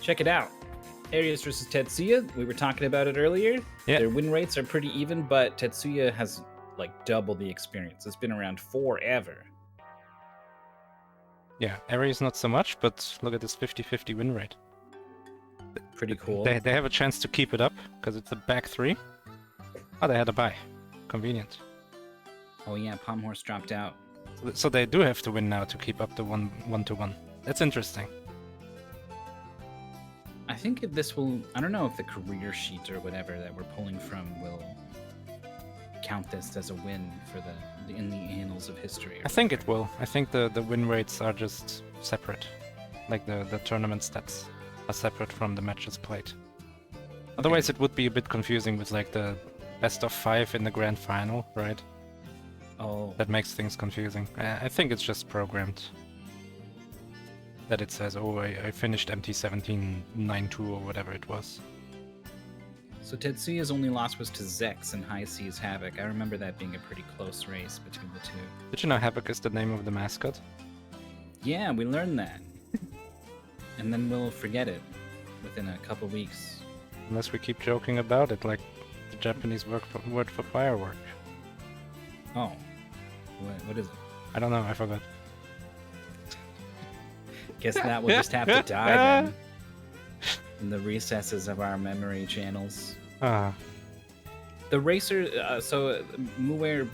Check it out. Arius versus Tetsuya. We were talking about it earlier. Yeah. Their win rates are pretty even, but Tetsuya has like double the experience. It's been around forever. Yeah, Aries not so much, but look at this 50-50 win rate. Pretty cool. They have a chance to keep it up, because it's a back 3. Oh, they had a bye. Convenient. Oh yeah, Palm Horse dropped out. So they do have to win now to keep up the 1-1. That's interesting. I think this will... I don't know if the career sheet or whatever that we're pulling from will count this as a win for in the annals of history. I think it will. I think the win rates are just separate. Like the tournament stats are separate from the matches played. Otherwise it would be a bit confusing with like the best of 5 in the grand final, right? Oh. That makes things confusing. I think it's just programmed. That it says, oh, I finished MT17 9-2 or whatever it was. So Tetsuya's only loss was to Zex and High Seas Havoc. I remember that being a pretty close race between the two. Did you know Havoc is the name of the mascot? Yeah, we learned that. And then we'll forget it within a couple weeks. Unless we keep joking about it, like the Japanese word for firework. Oh. What is it? I don't know, I forgot. Guess that will just have to die then. In the recesses of our memory channels. The racer, Muir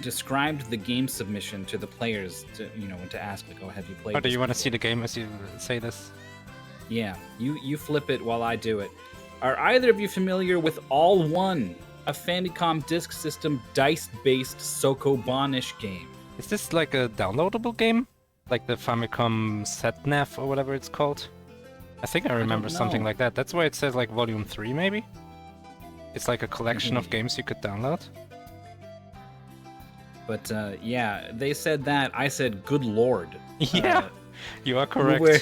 described the game submission to the players to ask, like, oh, have you played do you want to before? see the game as you say this? Yeah, you flip it while I do it. Are either of you familiar with All One, a Famicom Disk System dice-based Sokobanish game? Is this like a downloadable game? Like the Famicom Setnav or whatever it's called? I think I remember something like that. That's why it says like Volume 3 maybe? It's like a collection of games you could download. But yeah, they said that. I said, good lord. Yeah, you are correct. Where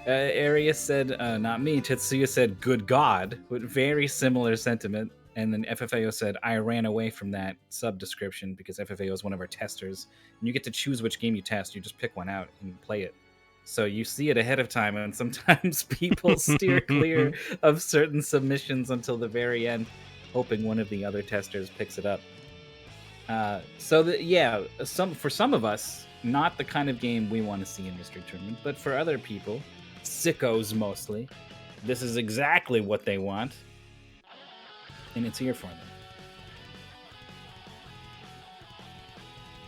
Arius said, not me, Tetsuya said, good god, with very similar sentiment. And then FFAO said, I ran away from that sub-description because FFAO is one of our testers. And you get to choose which game you test. You just pick one out and play it. So you see it ahead of time, and sometimes people steer clear of certain submissions until the very end, hoping one of the other testers picks it up. For some of us, not the kind of game we want to see in Mystery Tournament, but for other people, sickos mostly, this is exactly what they want, and it's here for them.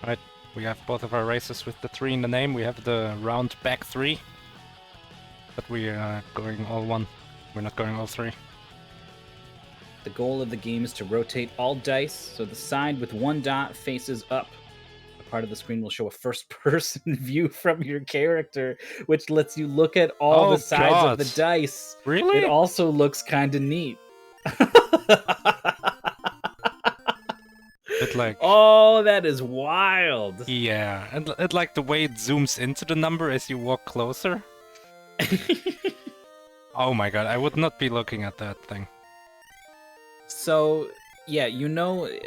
Alright, we have both of our races with the 3 in the name. We have the round back 3, but we are going all 1. We're not going all 3. The goal of the game is to rotate all dice, so the side with 1 dot faces up. A part of the screen will show a first-person view from your character, which lets you look at all the sides of the dice. Really? It also looks kind of neat. It like... Oh, that is wild. Yeah, and like the way it zooms into the number as you walk closer. Oh my god, I would not be looking at that thing. So, yeah,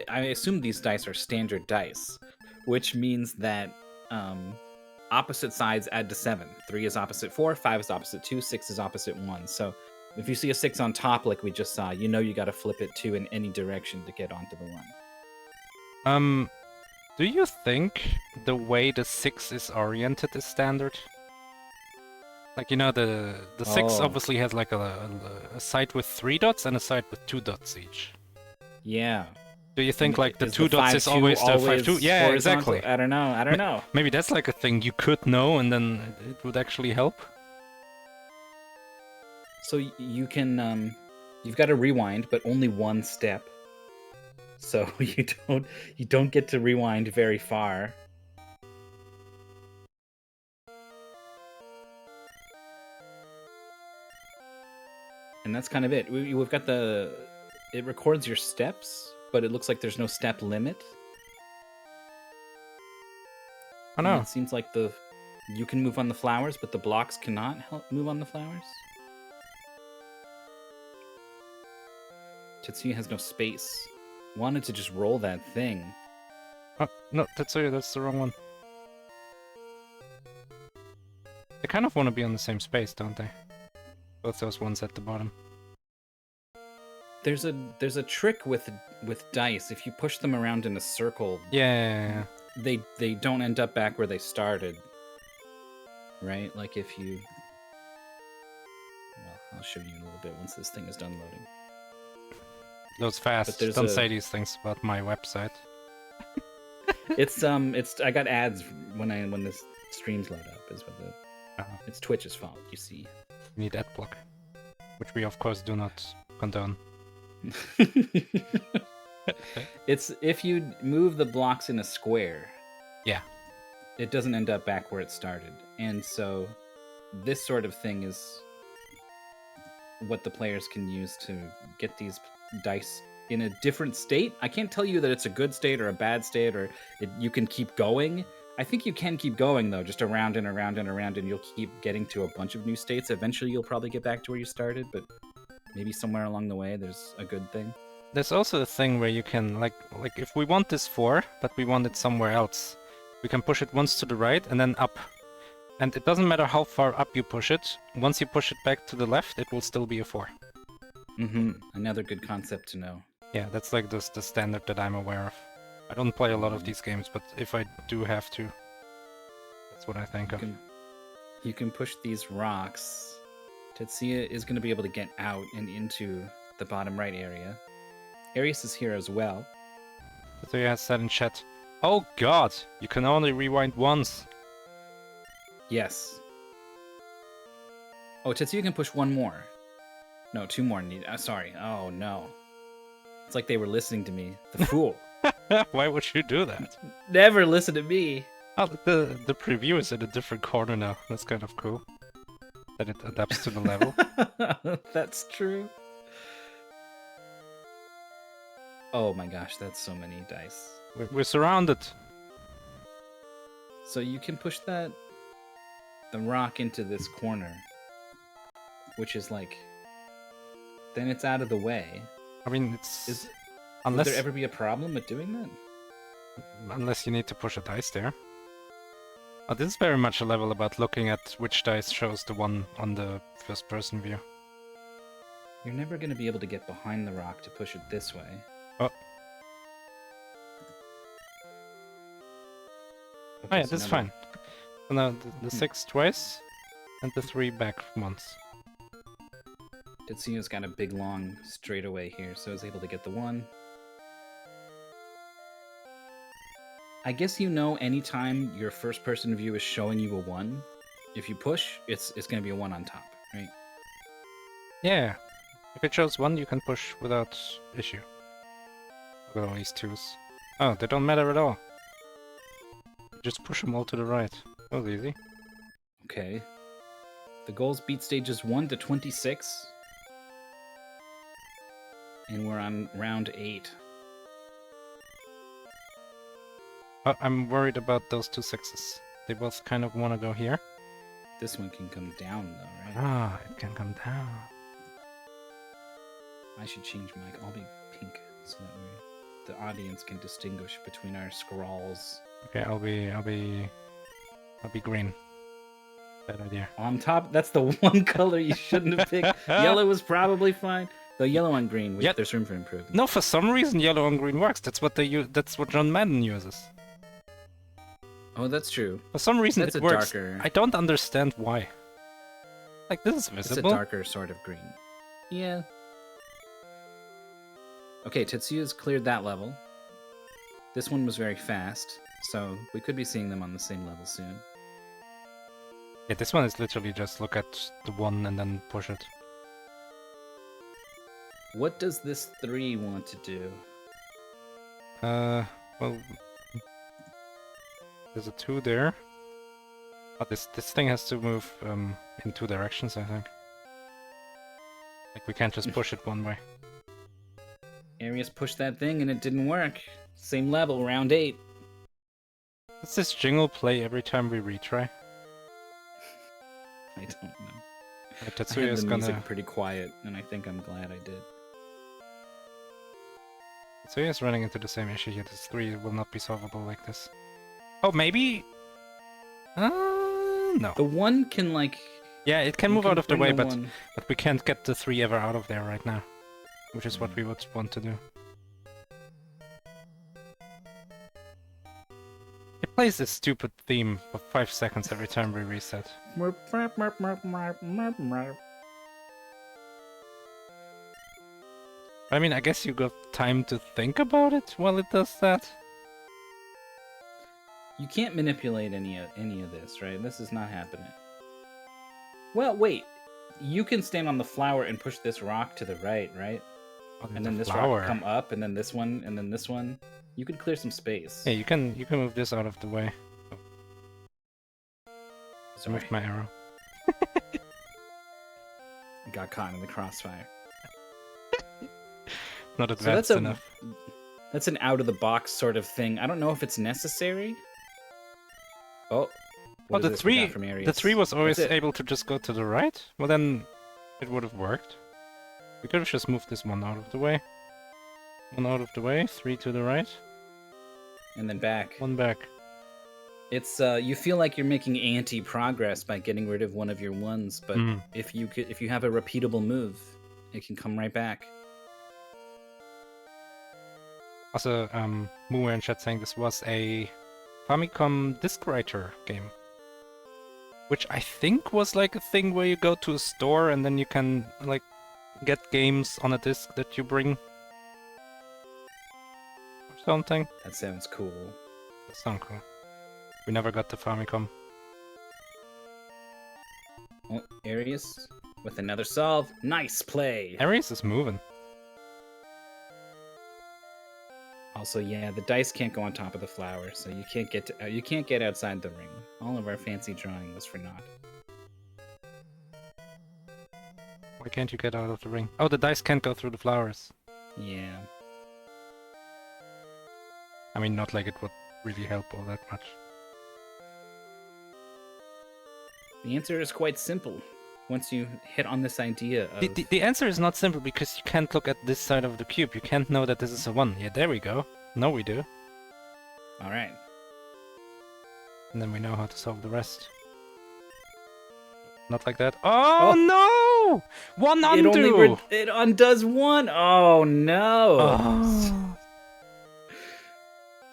I assume these dice are standard dice, which means that opposite sides add to 7. 3 is opposite 4, 5 is opposite 2, 6 is opposite 1. So if you see a 6 on top like we just saw, you got to flip it 2 in any direction to get onto the 1. Do you think the way the 6 is oriented is standard? Like, the 6 obviously has like a side with 3 dots and a side with 2 dots each. Yeah. Do you think like the 2 dots is always the 5-2? Yeah, exactly. I don't know. Maybe that's like a thing you could know and then it would actually help. So you can, you've got to rewind, but only 1 step. So you don't get to rewind very far. And that's kind of it. We've got it records your steps, but it looks like there's no step limit. Oh no. It seems like you can move on the flowers, but the blocks cannot move on the flowers. Tetsuya has no space. Wanted to just roll that thing. Oh, no, Tetsuya, that's the wrong one. They kind of want to be on the same space, don't they? Both those ones at the bottom. There's a trick with dice. If you push them around in a circle, Yeah. they don't end up back where they started. Right? Like if you... Well, I'll show you a little bit once this thing is done loading. Those fast. there's Don't a- say these things about my website. It's I got ads when this streams load up is what it's Twitch's fault, you see. We need adblock, which we of course do not condone. It's if you move the blocks in a square. Yeah. It doesn't end up back where it started. And so this sort of thing is what the players can use to get these dice in a different state. I can't tell you that it's a good state or a bad state or you can keep going. I think you can keep going, though, just around and around and around, and you'll keep getting to a bunch of new states. Eventually, you'll probably get back to where you started, but maybe somewhere along the way, there's a good thing. There's also a thing where you can, like if we want this 4, but we want it somewhere else, we can push it once to the right and then up. And it doesn't matter how far up you push it, once you push it back to the left, it will still be a 4. Mm-hmm. Another good concept to know. Yeah, that's like the standard that I'm aware of. I don't play a lot of these games, but if I do have to, that's what I think of. You can push these rocks. Tetsuya is going to be able to get out and into the bottom right area. Arius is here as well. So you have said in chat, oh god, you can only rewind once. Yes. Oh, Tetsuya can push one more. No, 2 more. Sorry. Oh, no. It's like they were listening to me. The fool. Why would you do that? Never listen to me. Oh, the preview is in a different corner now. That's kind of cool. That it adapts to the level. That's true. Oh my gosh, that's so many dice. We're surrounded. So you can push the rock into this corner, which is like, then it's out of the way. I mean, Would there ever be a problem with doing that? Unless you need to push a dice there. Oh, this is very much a level about looking at which dice shows the one on the first-person view. You're never going to be able to get behind the rock to push it this way. Oh. Okay, Oh yeah, so this is now fine. So now the 6 twice, and the 3 back once. Tetsuya's got a big long straightaway here, so I was able to get the 1. I guess anytime your first person view is showing you a 1, if you push, it's going to be a 1 on top, right? Yeah. If it shows 1, you can push without issue. Look at all these 2s. Oh, they don't matter at all. Just push them all to the right. That was easy. Okay. The goals beat stages 1 to 26. And we're on round 8. I'm worried about those 2 6s. They both kind of want to go here. This one can come down, though, right? Ah, it can come down. I should change my... I'll be pink, so that way the audience can distinguish between our scrawls. Okay, I'll be green. Bad idea. On top, that's the one color you shouldn't have picked. Yellow was probably fine. The yellow on green, there's room for improvement. No, for some reason yellow on green works. That's what they use. That's what John Madden uses. Oh, that's true. For some reason That's it a works. darker... I don't understand why. Like, this is It's visible. a darker sort of green. Yeah. Okay, Tetsuya's cleared that level. This one was very fast, so we could be seeing them on the same level soon. Yeah, this one is literally just look at the 1 and then push it. What does this 3 want to do? Well, there's a 2 there. Oh, this thing has to move in 2 directions, I think. Like, we can't just push it one way. Arius pushed that thing and it didn't work. Same level, round 8. Does this jingle play every time we retry? I don't know. Tetsuya I had is the gonna... music pretty quiet, and I think I'm glad I did. Tetsuya is running into the same issue here. This 3 will not be solvable like this. Oh, maybe? No. The 1 can, like... Yeah, it can You move out of the bring way, but one. we can't get the 3 ever out of there right now, which is what we would want to do. It plays this stupid theme for 5 seconds every time we reset. I mean, I guess you got time to think about it while it does that. You can't manipulate any of this, right? This is not happening. Well, wait. You can stand on the flower and push this rock to the right, right? And then this rock come up, and then this one, and then this one. You could clear some space. Yeah, you can move this out of the way. I moved my arrow. I got caught in the crossfire. Not advanced enough. That's an out-of-the-box sort of thing. I don't know if it's necessary. Oh. Oh, the 3 was always able to just go to the right? Well, then it would have worked. We could have just moved this one out of the way. 1 out of the way, 3 to the right. And then back. 1 back. It's you feel like you're making anti-progress by getting rid of one of your ones, but if you have a repeatable move, it can come right back. Also, Muwe in chat saying this was a Famicom disc writer game. Which I think was like a thing where you go to a store and then you can like get games on a disc that you bring. Or something. That sounds cool. That sounds cool. We never got the Famicom. Oh, Arius with another solve. Nice play. Arius is moving. Also, yeah, the dice can't go on top of the flower, so you can't get outside the ring. All of our fancy drawing was for naught. Why can't you get out of the ring? Oh, the dice can't go through the flowers. Yeah. I mean, not like it would really help all that much. The answer is quite simple. Once you hit on this idea of... The answer is not simple because you can't look at this side of the cube. You can't know that this is a 1. Yeah, there we go. No, we do. Alright. And then we know how to solve the rest. Not like that. Oh, no! 1 undo! It undoes 1! Oh, no! Oh.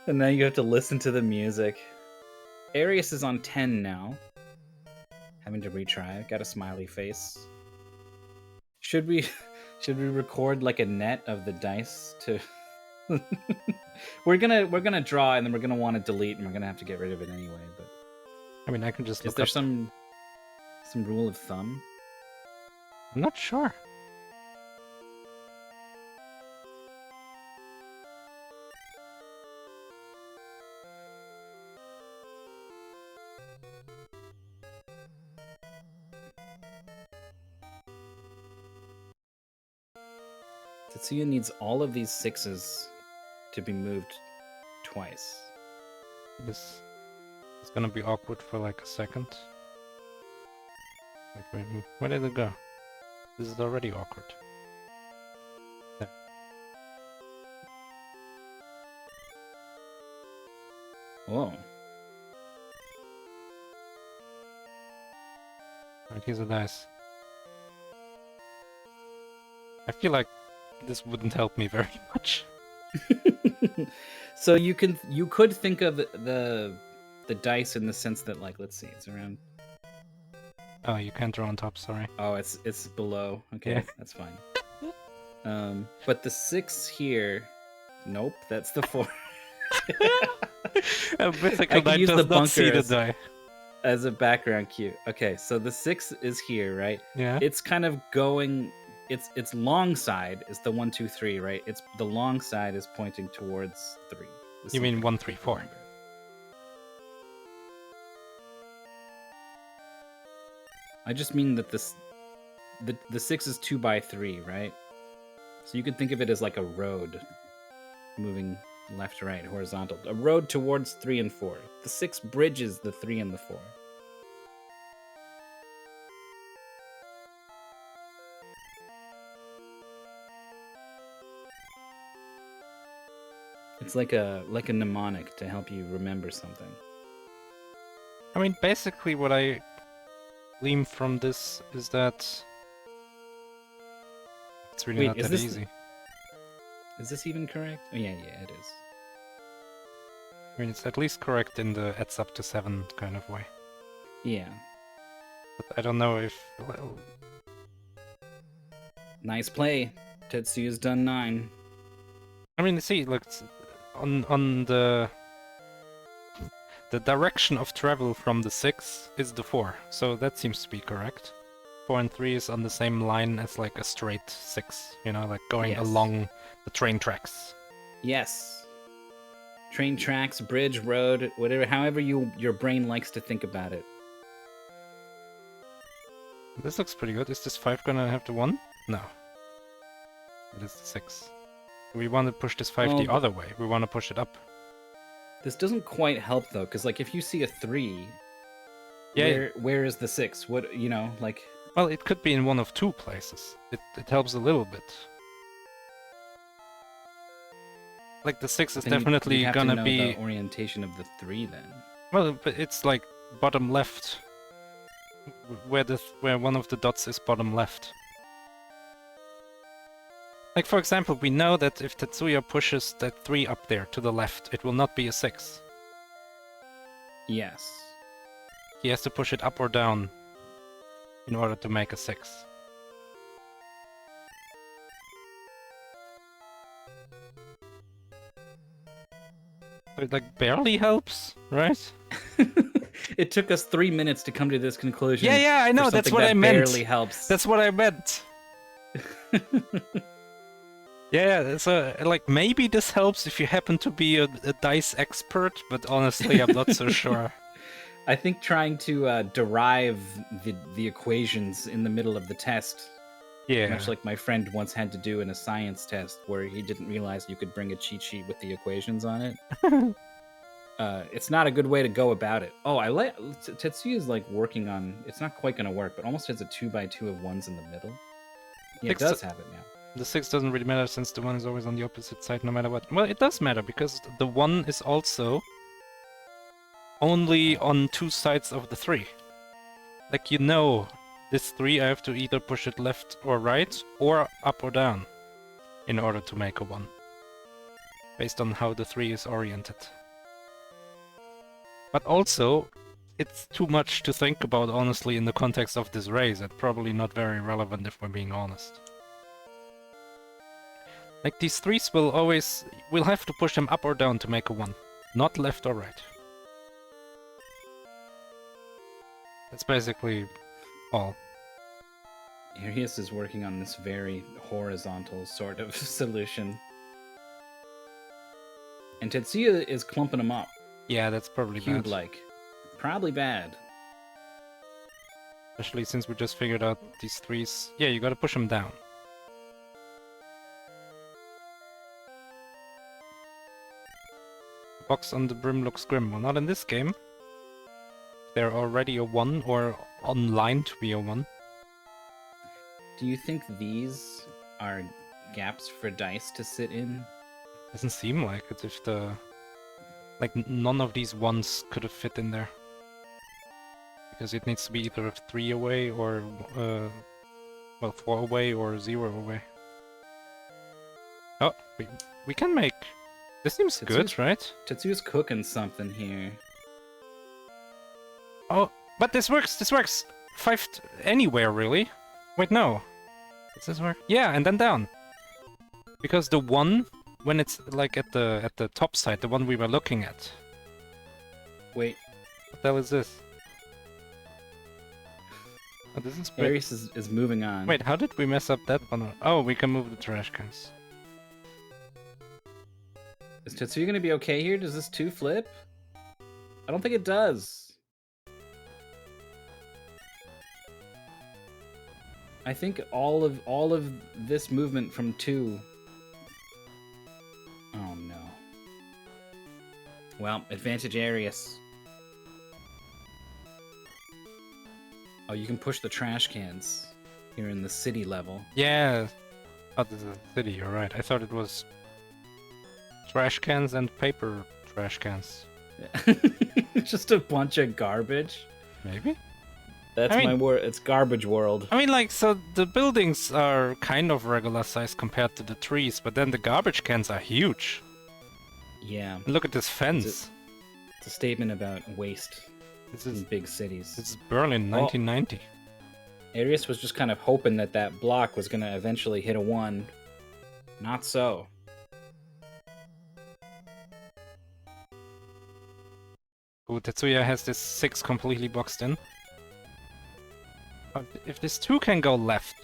And now you have to listen to the music. Arius is on 10 now. Having to retry. Got a smiley face. Should we record like a net of the dice to? we're gonna draw and then we're gonna want to delete and we're gonna have to get rid of it anyway. But I mean, I can just. Is there some rule of thumb? I'm not sure. Tetsuya needs all of these 6s to be moved twice. This is gonna be awkward for like a second. Like, where did it go? This is already awkward. There. Whoa. Alright, here's the dice. I feel like this wouldn't help me very much. So you could think of the dice in the sense that, like, let's see, it's around. Oh, you can't draw on top. Sorry. Oh, it's below. Okay, yeah. That's fine. But the 6 here, nope, that's the 4. A mythical die does not see the die. As a background cue. Okay, so the 6 is here, right? Yeah. It's kind of going. Its long side is the 1, 2, 3, right? It's the long side is pointing towards 3. You mean 1, 3, 4? I just mean that the 6 is 2 by 3, right? So you could think of it as like a road moving left to right, horizontal. A road towards 3 and 4. The 6 bridges the 3 and the 4. It's like a mnemonic to help you remember something. I mean, basically what I glean from this is that it's really Wait, not is that this easy. Is this even correct? Oh, yeah, it is. I mean, it's at least correct in the adds up to 7 kind of way. Yeah. But I don't know if... Well, Nice play. Tetsuya's done 9. I mean, see, look, on the direction of travel from the 6 is the 4, so that seems to be correct. 4 and 3 is on the same line as like a straight 6, you know, like going Yes. along the train tracks. Yes. Train tracks, bridge, road, whatever, however your brain likes to think about it. This looks pretty good. Is this 5 gonna have the 1? No. It is the 6. We want to push this 5 the other way. We want to push it up. This doesn't quite help though, because like if you see a 3, yeah, where is the 6? What, you know, like... Well, it could be in one of 2 places. It helps a little bit. Like the 6 is definitely you'd have gonna to know be the orientation of the 3 then. Well, but it's like bottom left, where one of the dots is bottom left. Like for example, we know that if Tetsuya pushes that 3 up there to the left, it will not be a 6. Yes. He has to push it up or down in order to make a 6. It like barely helps, right? It took us 3 minutes to come to this conclusion. Yeah, I know. That's what I meant. Barely helps. That's what I meant. Yeah, so like maybe this helps if you happen to be a dice expert, but honestly, I'm not so sure. I think trying to derive the equations in the middle of the test, much like my friend once had to do in a science test, where he didn't realize you could bring a cheat sheet with the equations on it. It's not a good way to go about it. Oh, I like Tetsuya's like working on. It's not quite gonna work, but almost has a 2x2 of 1s in the middle. Yeah, it does have it now. The 6 doesn't really matter since the 1 is always on the opposite side no matter what. Well, it does matter because the 1 is also only on 2 sides of the 3. Like, you know, this 3 I have to either push it left or right, or up or down, in order to make a 1. Based on how the 3 is oriented. But also, it's too much to think about, honestly, in the context of this race. It's probably not very relevant if we're being honest. Like, these 3s we'll have to push them up or down to make a 1. Not left or right. That's basically all. Arius is working on this very horizontal sort of solution. And Tetsuya is clumping them up. Yeah, that's probably bad. Cube-like. Probably bad. Especially since we just figured out these 3s. Yeah, you gotta push them down. The box on the brim looks grim. Well, not in this game. They're already a 1 or online to be a 1. Do you think these are gaps for dice to sit in? Doesn't seem like it. If the... Like, none of these 1s could have fit in there. Because it needs to be either 3 away or... well, 4 away or 0 away. Oh, we can make... This seems good, right? Tetsuya's cooking something here. Oh, but this works! This works! 5 anywhere, really? Wait, no. Does this work? Yeah, and then down. Because the 1, when it's like at the top side, the one we were looking at. Wait. What the hell is this? Oh, this is great. Arius is moving on. Wait, how did we mess up that one? Oh, we can move the trash cans. Is Tetsuya gonna be okay here? Does this 2 flip? I don't think it does. I think all of this movement from 2. Oh no. Well, advantage Arius. Oh, you can push the trash cans here in the city level. Yeah. Oh, this is a city, you're right. I thought it was trash cans and paper trash cans. Just a bunch of garbage. Maybe? That's I mean, my word. It's garbage world. I mean, like, so the buildings are kind of regular size compared to the trees, but then the garbage cans are huge. Yeah. And look at this It's fence. a statement about waste This in is big cities. this is Berlin, 1990. Arius was just kind of hoping that that block was going to eventually hit a 1. Not so. Ooh, Tetsuya has this 6 completely boxed in. If this 2 can go left,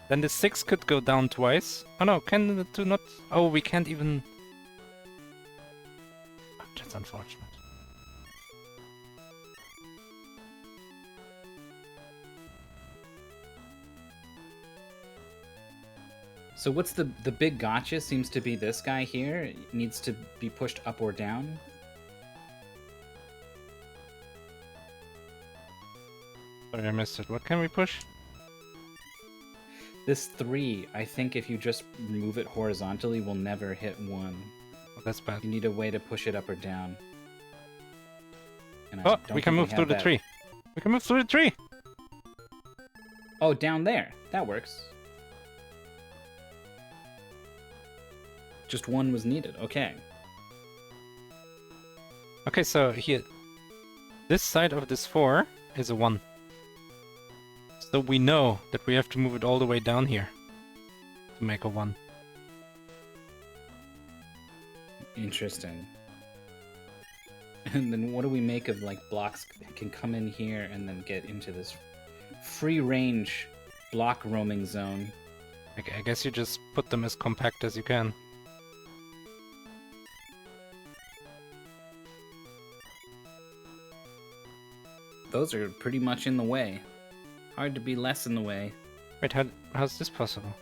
then the 6 could go down twice. Oh no, can the 2 not? Oh, we can't even... Oh, that's unfortunate. So what's the big gotcha seems to be this guy here. It needs to be pushed up or down. Sorry, I missed it. What can we push? This 3, I think if you just move it horizontally, will never hit 1. Oh, that's bad. You need a way to push it up or down. And I Oh, don't we can think move through the have that. tree. We can move through the tree! Oh, down there. That works. Just 1 was needed. Okay. Okay, so here... This side of this 4 is a 1. So we know that we have to move it all the way down here to make a 1. Interesting. And then what do we make of like blocks that can come in here and then get into this free range block roaming zone? I guess you just put them as compact as you can. Those are pretty much in the way. Hard to be less in the way. Wait, how's this possible?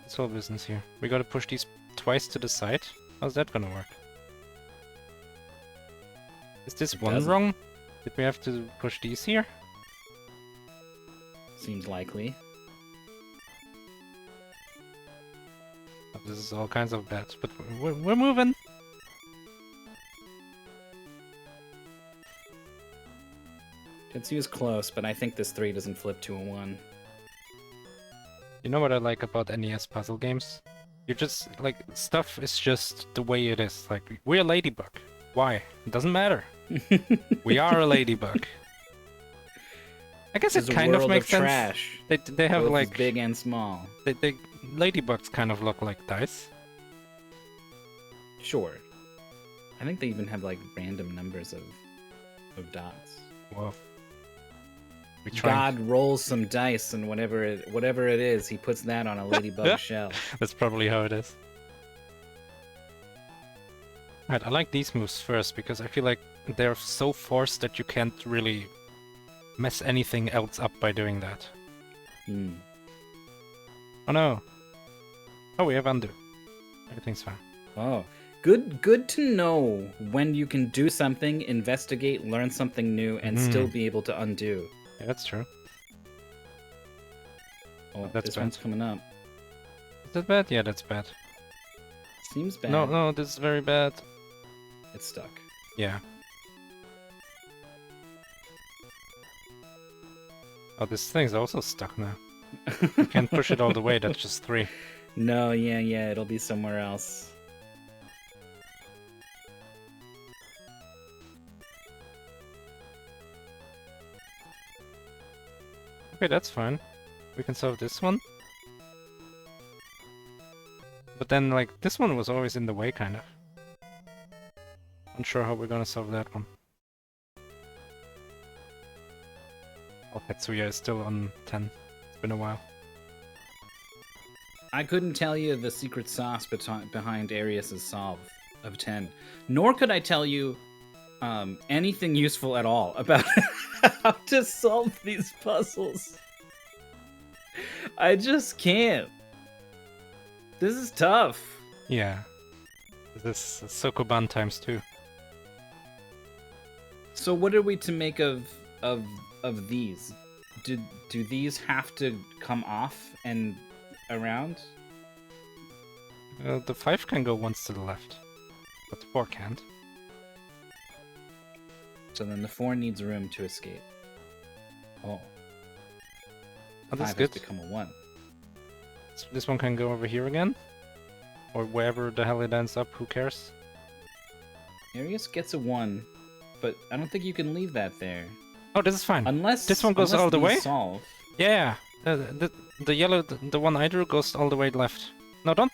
It's all business here. We gotta push these twice to the side? How's that gonna work? Is this It 1 doesn't. wrong? Did we have to push these here? Seems likely. Oh, this is all kinds of bad, but we're moving! Tetsuya's close, but I think this 3 doesn't flip to a 1. You know what I like about NES puzzle games? You just, like, stuff is just the way it is. Like, we're a ladybug. Why? It doesn't matter. We are a ladybug. I guess There's it a kind of world makes sense. trash. They have Both like big and small. they ladybugs kind of look like dice. Sure. I think they even have like random numbers of dots. Whoa. We trying. God rolls some dice, and whatever it is, he puts that on a ladybug shell. That's probably how it is. Alright, I like these moves first because I feel like they're so forced that you can't really mess anything else up by doing that. Hmm. Oh no. Oh, we have undo. Everything's fine. Oh, good to know when you can do something, investigate, learn something new, and still be able to undo. Yeah, that's true. Oh, That's this bad. one's coming up. Is that bad? Yeah, that's bad. Seems bad. No, this is very bad. It's stuck. Yeah. Oh, this thing's also stuck now. You can't push it all the way, that's just 3. No, yeah, it'll be somewhere else. Okay, that's fine. We can solve this one. But then, like, this one was always in the way, kind of. Unsure how we're gonna solve that one. Oh, Tetsuya is still on 10. It's been a while. I couldn't tell you the secret sauce behind Arius's solve of 10, nor could I tell you anything useful at all about how to solve these puzzles. I just can't. This is tough. Yeah. This is Sokoban times 2. So what are we to make of these? Do these have to come off and around? The 5 can go once to the left, but the 4 can't. So then the 4 needs room to escape. Oh, Oh, that's 5 has good. become a 1. So this one can go over here again. Or wherever the hell it ends up, who cares? Arius gets a 1, but I don't think you can leave that there. Oh, this is fine. Unless This one goes all the these way? solve. Yeah, the yellow, the one I drew goes all the way left. No, don't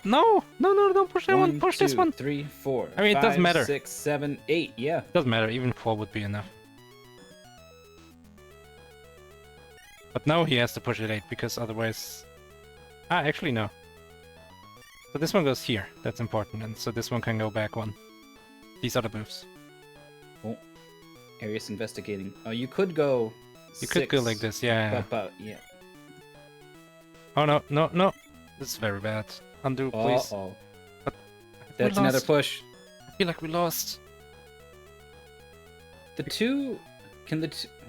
push that one. Push this one. 3, 4. I mean, it doesn't matter. 6, 7, 8. Yeah. Doesn't matter. Even 4 would be enough. But now he has to push it 8 because otherwise. Ah, actually no. So this one goes here. That's important, and so this one can go back 1. These are the moves. Oh, Arius investigating. Oh, you could go. You could go like this, yeah. Yeah. Oh no! This is very bad. Undo, please. Oh. But That's we another lost. push. I feel like we lost. The 2.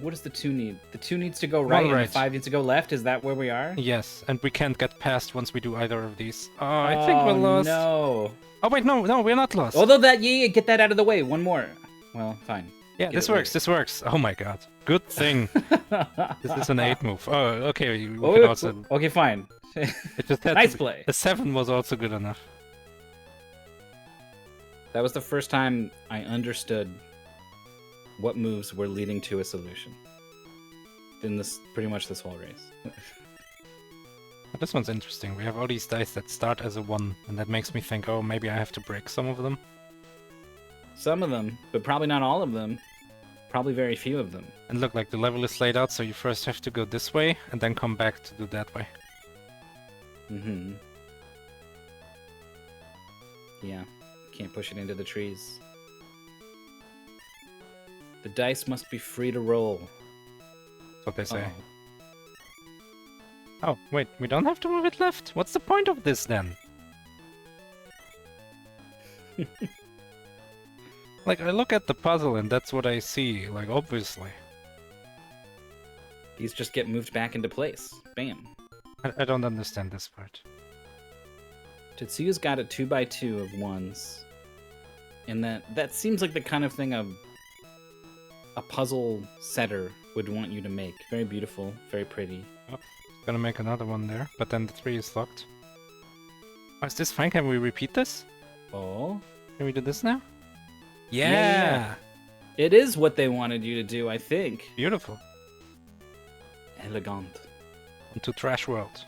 What does the 2 need? The 2 needs to go right, and right. the 5 needs to go left. Is that where we are? Yes, and we can't get past once we do either of these. Oh, I think we're lost. No. Oh wait, no, we're not lost. Although get that out of the way. One more. Well, fine. Yeah, Get this it works. This works. Oh my god, good thing. This is an 8 move. Oh, okay. We Oh, can also. okay, fine. It just had Nice to... play. The 7 was also good enough. That was the first time I understood what moves were leading to a solution in pretty much this whole race. But this one's interesting. We have all these dice that start as a 1, and that makes me think, oh, maybe I have to break some of them. Some of them, but probably not all of them. Probably very few of them. And look, like the level is laid out, so you first have to go this way, and then come back to do that way. Mm-hmm. Yeah, can't push it into the trees. The dice must be free to roll. That's what they say. Oh, wait, we don't have to move it left? What's the point of this then? Like, I look at the puzzle and that's what I see, like, obviously. These just get moved back into place. Bam. I don't understand this part. Tetsuya's got a 2x2 of 1s. And that seems like the kind of thing a puzzle setter would want you to make. Very beautiful, very pretty. Oh, gonna make another one there, but then the 3 is locked. Oh, is this fine? Can we repeat this? Oh. Can we do this now? Yeah. It is what they wanted you to do, I think. Beautiful. Elegant. Onto Trash World.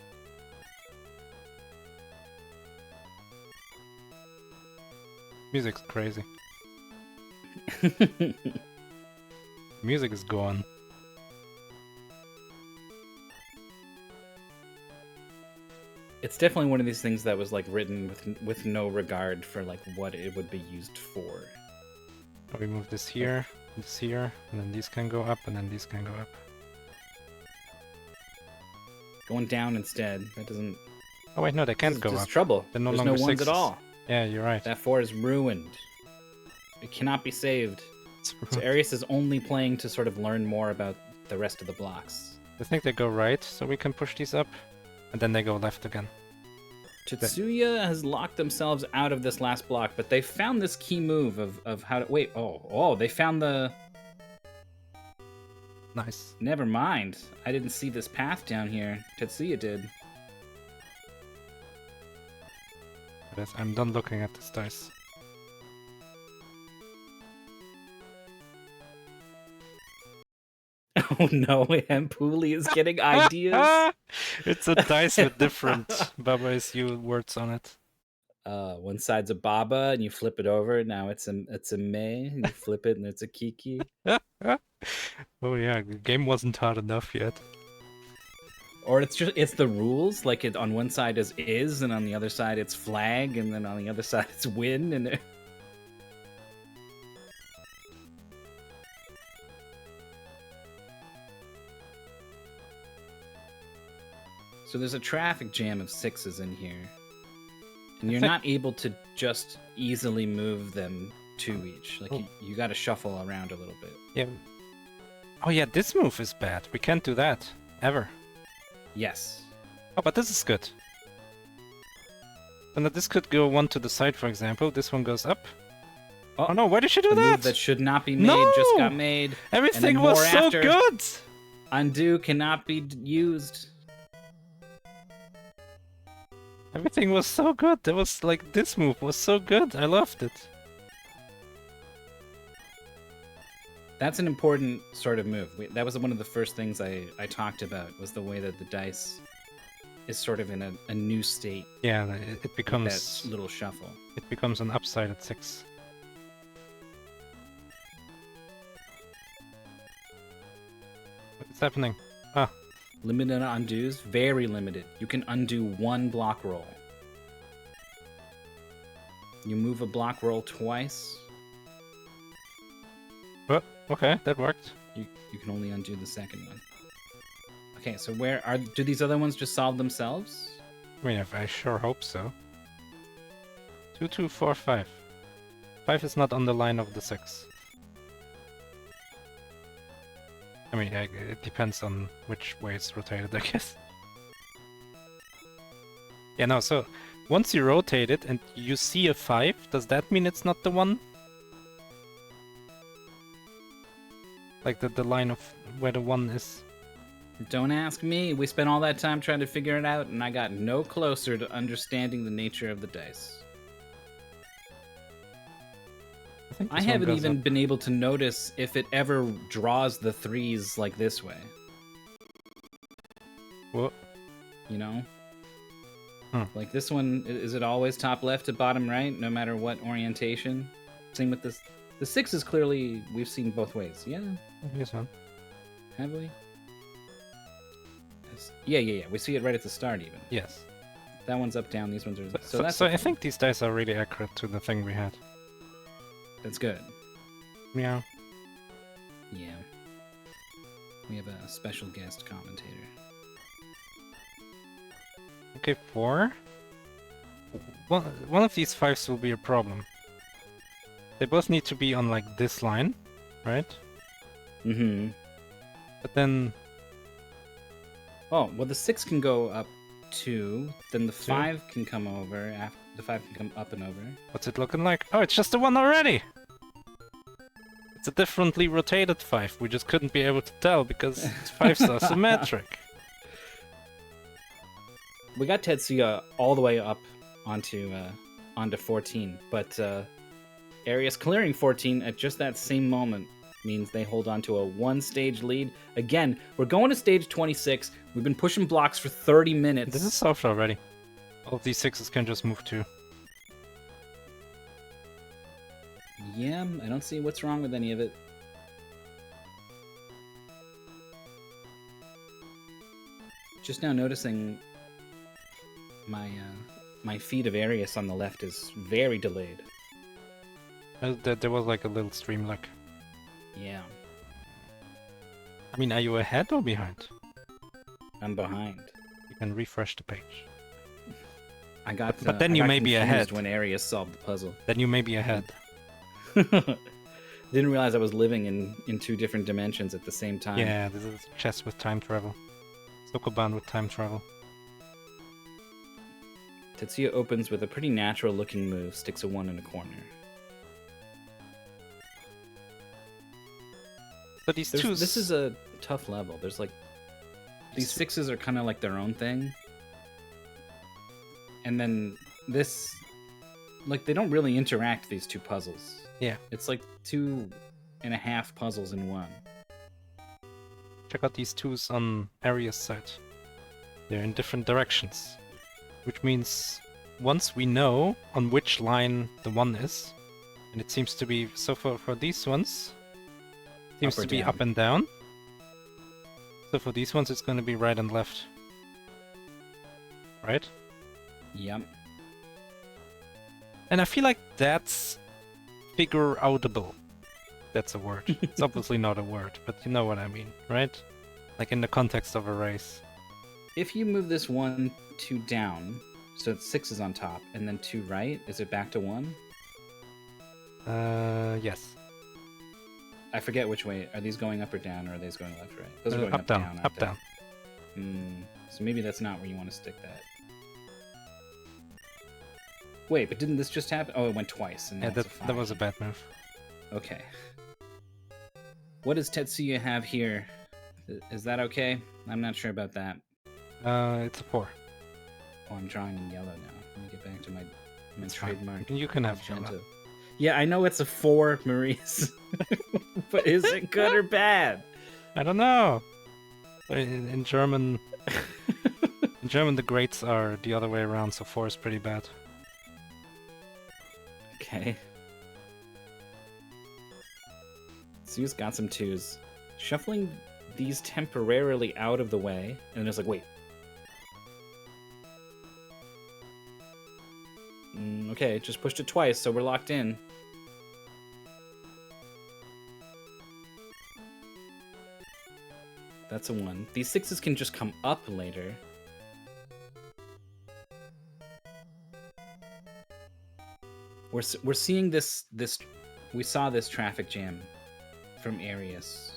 Music's crazy. Music is gone. It's definitely one of these things that was like written with no regard for like what it would be used for. We move this here, and then these can go up, and then these can go up. Going down instead. That doesn't. Oh wait, no, they can't go just up. trouble. They're no There's longer no ones sixes. at all. Yeah, you're right. That 4 is ruined. It cannot be saved. So Arius is only playing to sort of learn more about the rest of the blocks. I think they go right, so we can push these up, and then they go left again. T3tsuya has locked themselves out of this last block, but they found this key move of how to... Wait, oh, they found the... Nice. Never mind. I didn't see this path down here. T3tsuya did. I'm done looking at this dice. Oh no, Ampuli is getting ideas. It's a dice with different Baba is you words on it. One side's a Baba, and you flip it over. Now it's a May. And you flip it, and it's a Kiki. Oh yeah, the game wasn't hard enough yet. Or it's the rules. Like it on one side is, and on the other side it's flag, and then on the other side it's win, and. So there's a traffic jam of 6s in here. And you're not able to just easily move them 2 each. Like, you gotta shuffle around a little bit. Yeah. Oh yeah, this move is bad. We can't do that. Ever. Yes. Oh, but this is good. And this could go one to the side, for example. This one goes up. Oh no, why did she do the that? move that should not be made just got made. Everything and was more so after. good! Undo cannot be used. Everything was so good. There was like this move was so good. I loved it. That's an important sort of move. That was one of the first things I talked about, was the way that the dice is sort of in a new state. Yeah, it becomes that little shuffle. It becomes an upside at 6. What's happening? Ah, Limited undos, very limited. You can undo 1 block roll. You move a block roll twice. oh, okay, that worked. You can only undo the second one. Okay, so do these other ones just solve themselves? I mean, I sure hope so. 2, 2, 4, 5. 5 is not on the line of the 6. I mean, it depends on which way it's rotated, I guess. Yeah, no, so once you rotate it and you see a 5, does that mean it's not the one? Like the line of where the 1 is? Don't ask me. We spent all that time trying to figure it out, and I got no closer to understanding the nature of the dice. I haven't even been able to notice if it ever draws the 3s like this way. What? You know? Hmm. Like this one, is it always top left to bottom right, no matter what orientation? Same with this. The 6 is clearly, we've seen both ways. Yeah? Yes, man. Have we? Yeah. We see it right at the start, even. Yes. That one's up, down. These ones are. So I think these dice are really accurate to the thing we had. That's good. Yeah. Yeah. We have a special guest commentator. Okay, 4. One of these 5s will be a problem. They both need to be on like this line, right? Mm-hmm. But then... Oh, well the 6 can go up 2, then the 5 can come over, the 5 can come up and over. What's it looking like? Oh, it's just the 1 already! It's a differently rotated 5. We just couldn't be able to tell because 5s are symmetric. We got Tetsuya all the way up onto 14, but Arius clearing 14 at just that same moment means they hold on to a 1-stage lead. Again, we're going to stage 26. We've been pushing blocks for 30 minutes. This is soft already. All of these 6s can just move too. Yeah, I don't see what's wrong with any of it. Just now noticing my feed of Arius on the left is very delayed. There was like a little stream lag. Yeah. I mean, are you ahead or behind? I'm behind. You can refresh the page. I got. But then you may be ahead when Arius solved the puzzle. Then you may be ahead. Didn't realize I was living in 2 different dimensions at the same time. Yeah, this is chess with time travel. Sokoban with time travel. Tetsuya opens with a pretty natural looking move, sticks a 1 in a corner. But these 2s... This is a tough level. There's like... These 6s are kind of like their own thing. And then this... Like, they don't really interact, these 2 puzzles. Yeah. It's like 2.5 puzzles in 1. Check out these 2s on Arius' side. They're in different directions. Which means once we know on which line the 1 is, and it seems to be, so for these ones, it seems to be down. Up and down. So for these ones it's going to be right and left. Right? Yep. And I feel like that's figure-outable. That's a word. It's obviously not a word, but you know what I mean, right? Like in the context of a race. If you move this 1, 2 down, so it's 6 is on top, and then 2 right, is it back to 1? Yes. I forget which way. Are these going up or down, or are these going left or right? Those are going up, down, up, down. So maybe that's not where you want to stick that. Wait, but didn't this just happen? Oh, it went twice. And Yeah, that was a bad move. Okay. What does Tetsuya have here Is that okay? I'm not sure about that. It's a 4. Oh, I'm drawing in yellow now. Let me get back to my It's fine. trademark. You can have magenta. yellow. Yeah, I know it's a 4, Maurice. But is it good or bad? I don't know. In German, the grades are the other way around, so 4 is pretty bad. Okay. Sue's got some 2s. Shuffling these temporarily out of the way, and it's like, wait. Okay, just pushed it twice, so we're locked in. That's a 1. These 6s can just come up later. We're seeing this. We saw this traffic jam from Arius.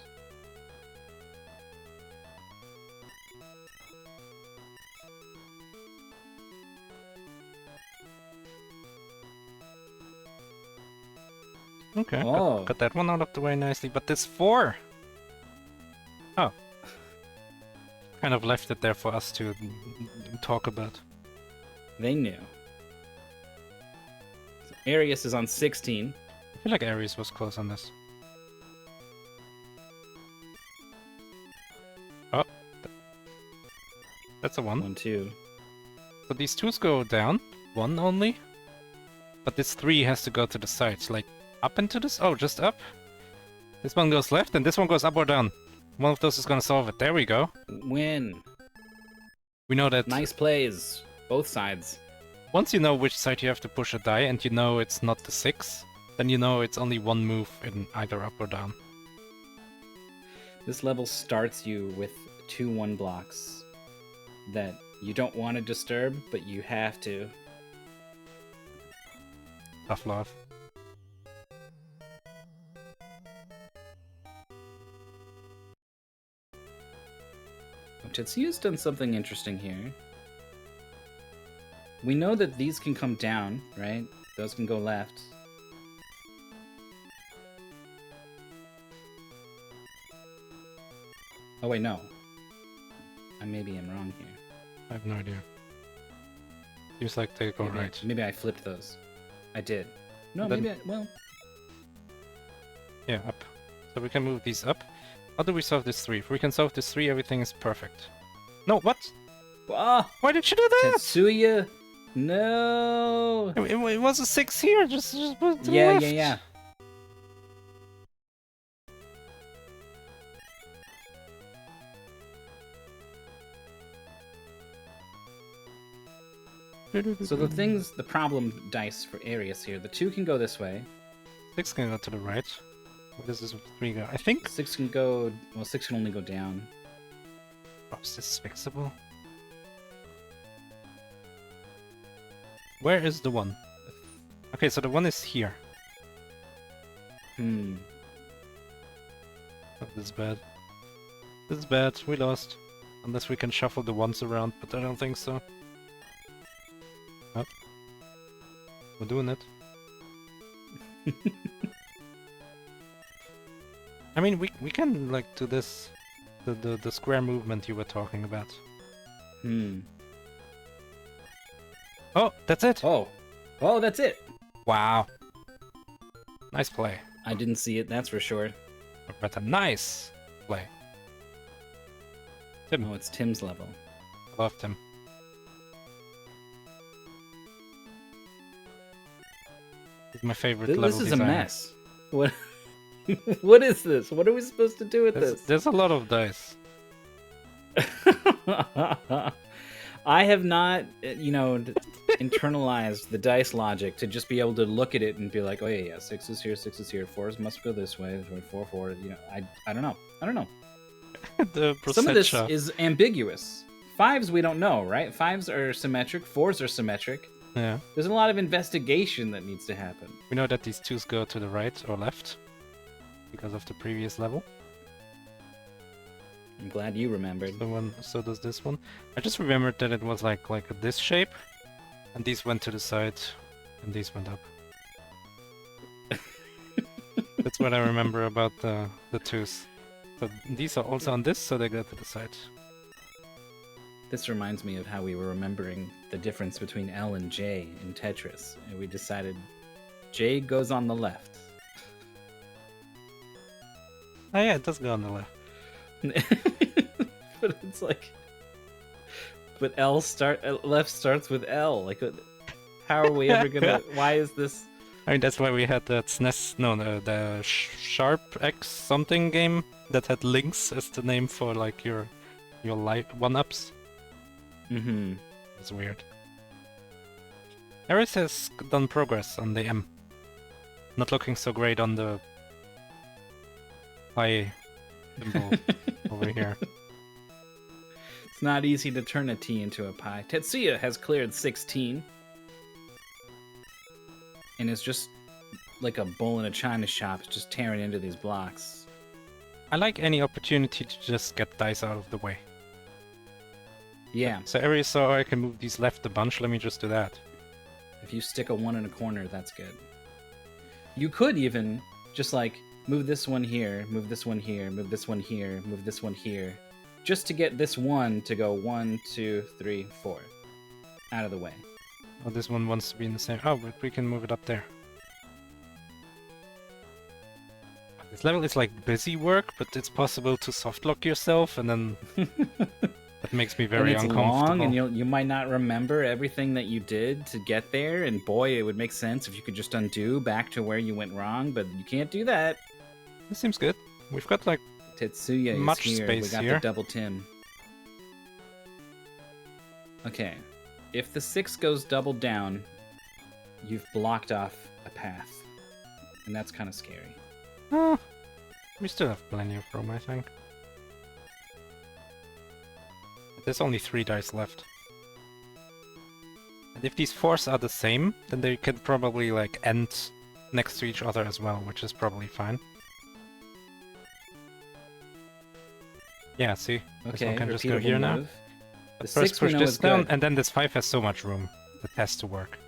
Okay, Oh. got that one out of the way nicely, but this 4! Oh. Kind of left it there for us to talk about. They knew. So Arius is on 16. I feel like Ares was close on this. Oh. That's a 1. 1, 2. So these 2s go down. 1 only. But this 3 has to go to the sides, like up into this? Oh, just up? This one goes left and this one goes up or down. One of those is gonna solve it. There we go. Win. We know that Nice plays. Both sides. once you know which side you have to push a die and you know it's not the 6, then you know it's only one move in either up or down. This level starts you with 2 1 blocks that you don't want to disturb, but you have to. Tough love. Tetsuya's done something interesting here. We know that these can come down, right? Those can go left. Oh wait, no. Maybe I'm wrong here. I have no idea. Seems like they go right. Maybe I flipped those. I did. No, Then- maybe well... Yeah, up. So we can move these up. How do we solve this 3? If we can solve this 3, everything is perfect. No, what? Ah! Why did you do that? Tetsuya! No! It was a 6 here, just put it to the Yeah, left. yeah, yeah. So the problem dice for Arius here, the 2 can go this way. 6 can go to the right. Where does this 3 go? I think 6 can go, well, 6 can only go down. perhaps this is fixable. Where is the 1? Okay, so the 1 is here. Hmm. Oh, this is bad. This is bad. We lost. Unless we can shuffle the 1s around, but I don't think so. Oh. We're doing it. I mean, we can, like, do this... The square movement you were talking about. Hmm. Oh, that's it! Oh. Oh, that's it! Wow. Nice play. I didn't see it, that's for sure. But a nice play. Tim. Oh, it's Tim's level. Love Tim. He's my favorite level This is a designer. mess. What? What is this? What are we supposed to do with this? There's a lot of dice. I have not, internalized the dice logic to just be able to look at it and be like, oh yeah, 6 is here, 6 is here, 4s must go this way, 4. I don't know. The Some of this procedure. is ambiguous. 5s we don't know, right? 5s are symmetric, 4s are symmetric. Yeah. There's a lot of investigation that needs to happen. We know that these 2s go to the right or left because of the previous level. I'm glad you remembered. So does this one. I just remembered that it was like this shape, and these went to the side, and these went up. That's what I remember about the 2s. So these are also on this, so they go to the side. This reminds me of how we were remembering the difference between L and J in Tetris, and we decided J goes on the left. Oh yeah, it does go on the left. But it's like, but left starts with L. Like, how are we ever gonna? Why is this? I mean, that's why we had that SNES, no, the Sharp X something game that had links as the name for like your life one-ups. Mm-hmm. It's weird. Ares has done progress on the M. Not looking so great on the pi symbol over here. It's not easy to turn a T into a pi. Tetsuya has cleared 16. And is just like a bull in a china shop, just tearing into these blocks. I like any opportunity to just get dice out of the way. Yeah. So Ares saw I can move these left a bunch, let me just do that. If you stick a 1 in a corner, that's good. You could even just like move this one here, move this one here, move this one here, move this one here, just to get this one to go 1, 2, 3, 4 out of the way. Oh, this one wants to be in the same. Oh, but we can move it up there. This level is like busy work, but it's possible to softlock yourself, and then that makes me very and it's uncomfortable. long, and you might not remember everything that you did to get there. And boy, it would make sense if you could just undo back to where you went wrong, but you can't do that. This seems good. We've got like Tetsuya much is here. space We got here. the double Tim. Okay. If the 6 goes double down, you've blocked off a path. And that's kind of scary. Oh, we still have plenty of room, I think. There's only 3 dice left. And if these 4s are the same, then they can probably like end next to each other as well, which is probably fine. Yeah, see? This one can just go here now. The First 6 push we know this is down, good. and then this 5 has so much room. That has to work.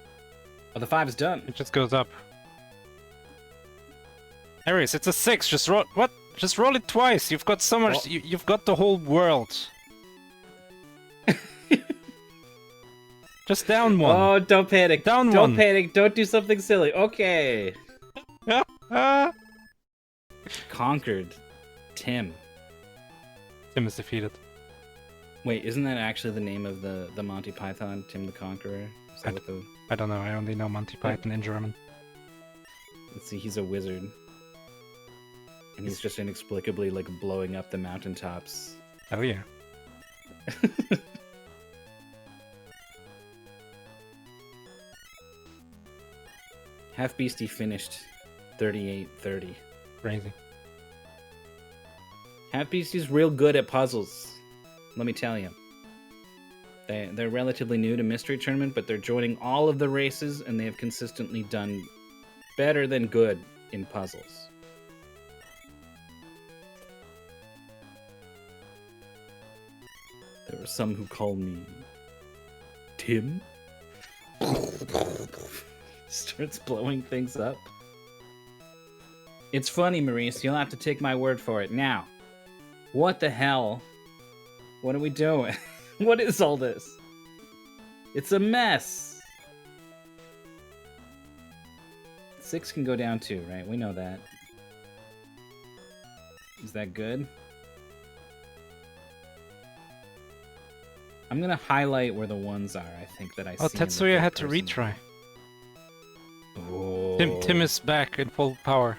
Oh, the 5 is done. It just goes up. Ares, it's a 6. Just roll. What? Just roll it twice. You've got so much. Well- You've got the whole world. Just down one. Oh, don't panic. Down don't one. panic. Don't do something silly. Okay. Ah. Conquered. Tim. Tim is defeated. Wait, isn't that actually the name of the Monty Python, Tim the Conqueror? Is that what the... I don't know. I only know Monty Python in German. Let's see, he's a wizard. And he's just inexplicably, like, blowing up the mountaintops. Oh yeah. Half Beastie finished 38-30. Crazy. Half Beastie's real good at puzzles. Let me tell you. They're relatively new to Mystery Tournament, but they're joining all of the races, and they have consistently done better than good in puzzles. There were some who called me Tim. Starts blowing things up. It's funny, Maurice. You'll have to take my word for it. Now, what the hell? What are we doing? What is all this? It's a mess. 6 can go down too, right? We know that. Is that good? I'm gonna highlight where the ones are, I think, that I see. Oh, in the Tetsuya had to third person. retry. Oh. Tim is back in full power.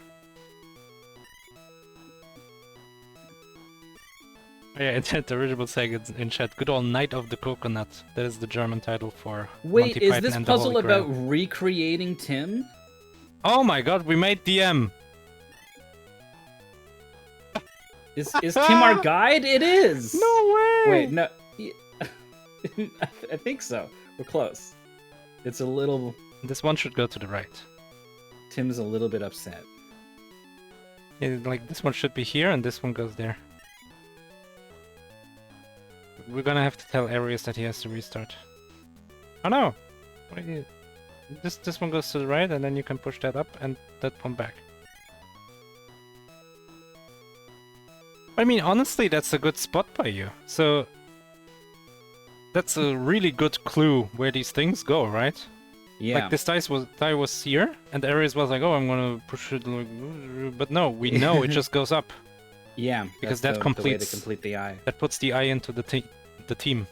Oh, yeah, it's the original saying in chat. Good old Night of the Coconut. That is the German title for Wait, Monty is Python this and the puzzle Holy Grail. about recreating Tim? Oh my god, we made DM! Is Tim our guide? It is! No way! Wait, no. I think so. We're close. It's a little... This one should go to the right. Tim's a little bit upset. Yeah, like, this one should be here, and this one goes there. We're gonna have to tell Ares that he has to restart. Oh no! What are you... This one goes to the right, and then you can push that up, and that one back. I mean, honestly, that's a good spot by you. So that's a really good clue where these things go, right? Yeah. Like this die was here, and Aries was like, "Oh, I'm gonna push it," but no, we know it just goes up. Yeah, Because that's that the way to completes- complete the eye. That puts the eye into the team.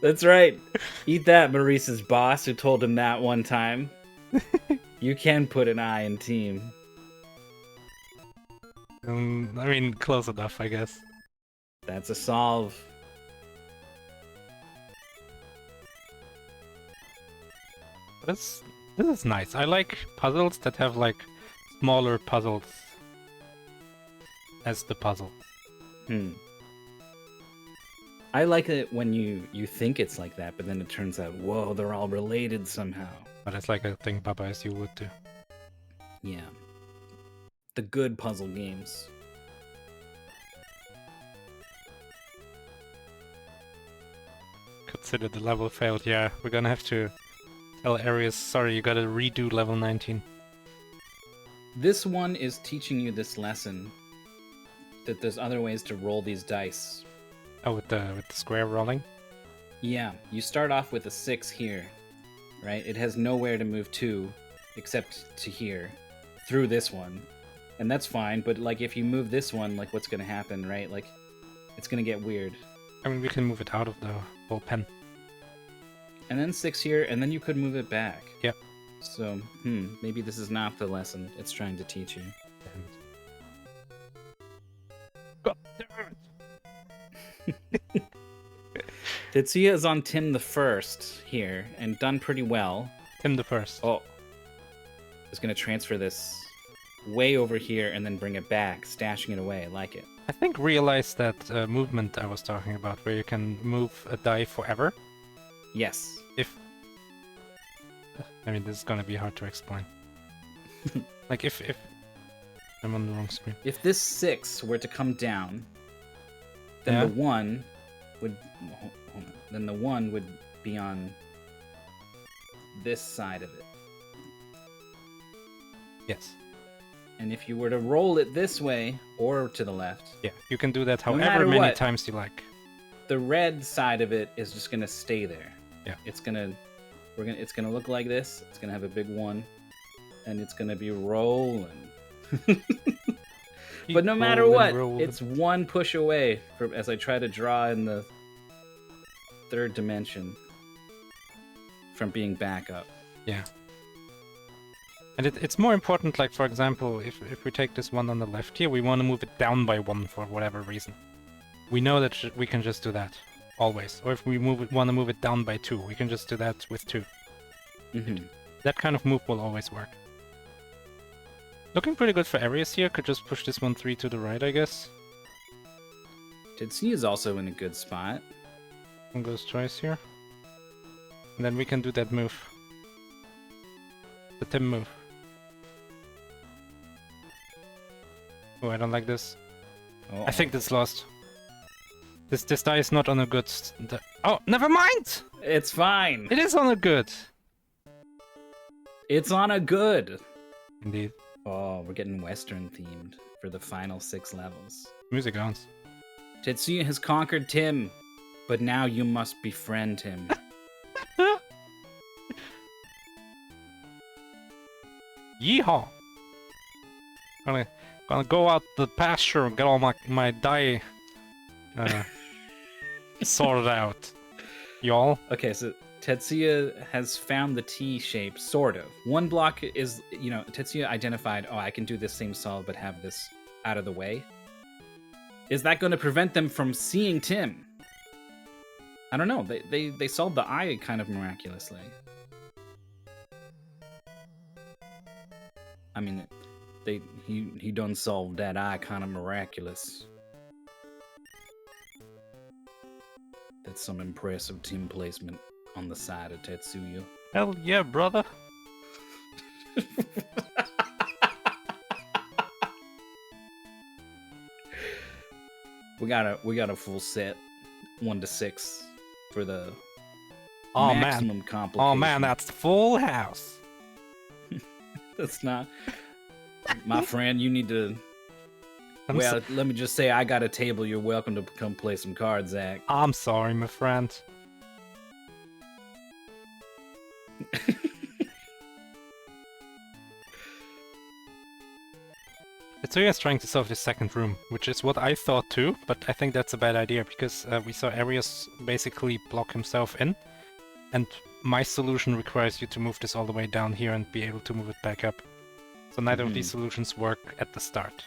That's right. Eat that, Maurice's boss, who told him that one time. You can put an eye in team. I mean, close enough, I guess. That's a solve. This is nice. I like puzzles that have like smaller puzzles as the puzzle. I like it when you think it's like that, but then it turns out, whoa, they're all related somehow. But it's like a thing Papa as you would do. Yeah. The good puzzle games. Consider the level failed. Yeah, we're gonna have to tell Aries, sorry, you gotta redo level 19. This one is teaching you this lesson that there's other ways to roll these dice. Oh, with the square rolling? Yeah, you start off with a 6 here, right? It has nowhere to move to except to here through this one. And that's fine, but like if you move this one, like what's going to happen, right? Like it's going to get weird. I mean, we can move it out of the bullpen. And then 6 here, and then you could move it back. Yep. So, maybe this is not the lesson it's trying to teach you. God damn it. Tetsuya is on Tim the First here, and done pretty well. Tim the First. Oh. Is going to transfer this way over here and then bring it back, stashing it away. I like it. I think realize that movement I was talking about, where you can move a die forever. Yes. I mean, this is gonna be hard to explain. Like if I'm on the wrong screen. If this 6 were to come down, then Yeah. the 1 would then the 1 would be on this side of it. Yes. And if you were to roll it this way or to the left, Yeah, you can do that No however matter many what. times you like. the red side of it is just gonna stay there. Yeah. It's gonna look like this. It's gonna have a big 1, and it's gonna be rolling. But no matter what, it's 1 push away from as I try to draw in the 3rd dimension from being back up. Yeah. And it's more important, like, for example, if we take this one on the left here, we want to move it down by 1 for whatever reason. We know that we can just do that, always. Or if we want to move it down by 2, we can just do that with 2. Mm-hmm. That kind of move will always work. Looking pretty good for Aries here, could just push this one 3 to the right, I guess. Tetsuya is also in a good spot. One goes twice here. And then we can do that move. The Tim move. Oh, I don't like this. Oh. I think that's lost. This die is not on a good... Oh, never mind! It's fine. It is on a good! It's on a good. Indeed. Oh, we're getting Western themed for the final 6 levels. Music on. Tetsuya has conquered Tim, but now you must befriend him. Yeehaw! Gonna go out the pasture and get all my die sorted out. Y'all? Okay, so Tetsuya has found the T shape, sort of. One block is, Tetsuya identified, I can do this same solve, but have this out of the way. Is that going to prevent them from seeing Tim? I don't know. They solved the eye kind of miraculously. I mean, he done solved that eye kind of miraculous. That's some impressive Tim placement on the side of Tetsuya. Hell yeah, brother. We got a full set, 1 to 6 for the Oh maximum man. complication. Oh man, that's full house. That's not. My friend, you need to... Well, let me just say, I got a table. You're welcome to come play some cards, Zach. I'm sorry, my friend. T3tsuya is trying to solve the second room, which is what I thought too, but I think that's a bad idea, because we saw Arius basically block himself in, and my solution requires you to move this all the way down here and be able to move it back up. So neither of these solutions work at the start.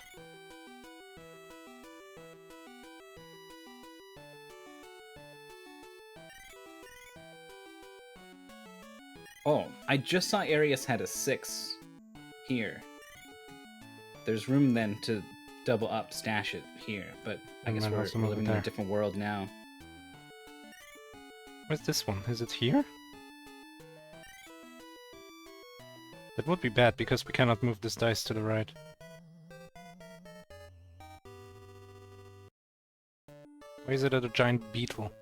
Oh, I just saw Arius had a 6 here. There's room then to double up, stash it here, but I guess we're living in a different world now. Where's this one? Is it here? That would be bad, because we cannot move this dice to the right. Why is it a giant beetle?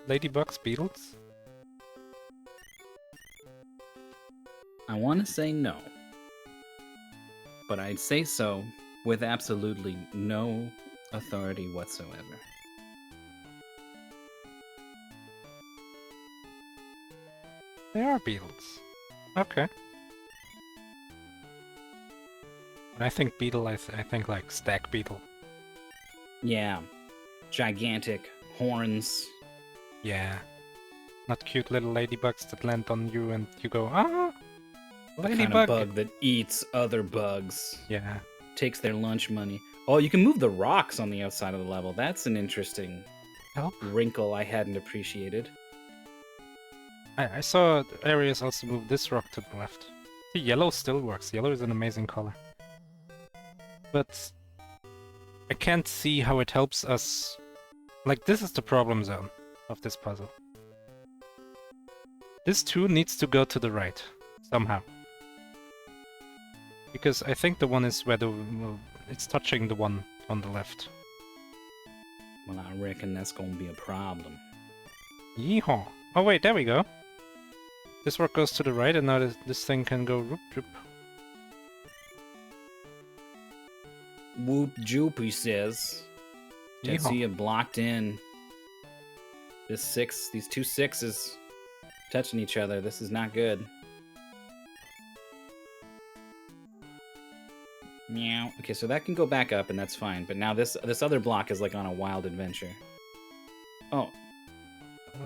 Ladybugs? Beetles? I want to say no. But I'd say so with absolutely no authority whatsoever. They are beetles. Okay. When I think beetle, I think like stag beetle. Yeah. Gigantic horns. Yeah. Not cute little ladybugs that land on you and you go, ah! The kind of bug that eats other bugs. Yeah. Takes their lunch money. Oh, you can move the rocks on the outside of the level. That's an interesting wrinkle I hadn't appreciated. I saw Arius also move this rock to the left. The yellow still works. Yellow is an amazing color. But I can't see how it helps us. Like, this is the problem zone of this puzzle. This 2 needs to go to the right, somehow. Because I think the one is where it's touching the one on the left. Well, I reckon that's gonna be a problem. Yeehaw! Oh wait, there we go. This rock goes to the right, and now this thing can go whoop whoop. Whoop joop, he says. T3tsuya blocked in. These 2 6s touching each other. This is not good. Meow. Okay, so that can go back up, and that's fine. But now this other block is like on a wild adventure. Oh,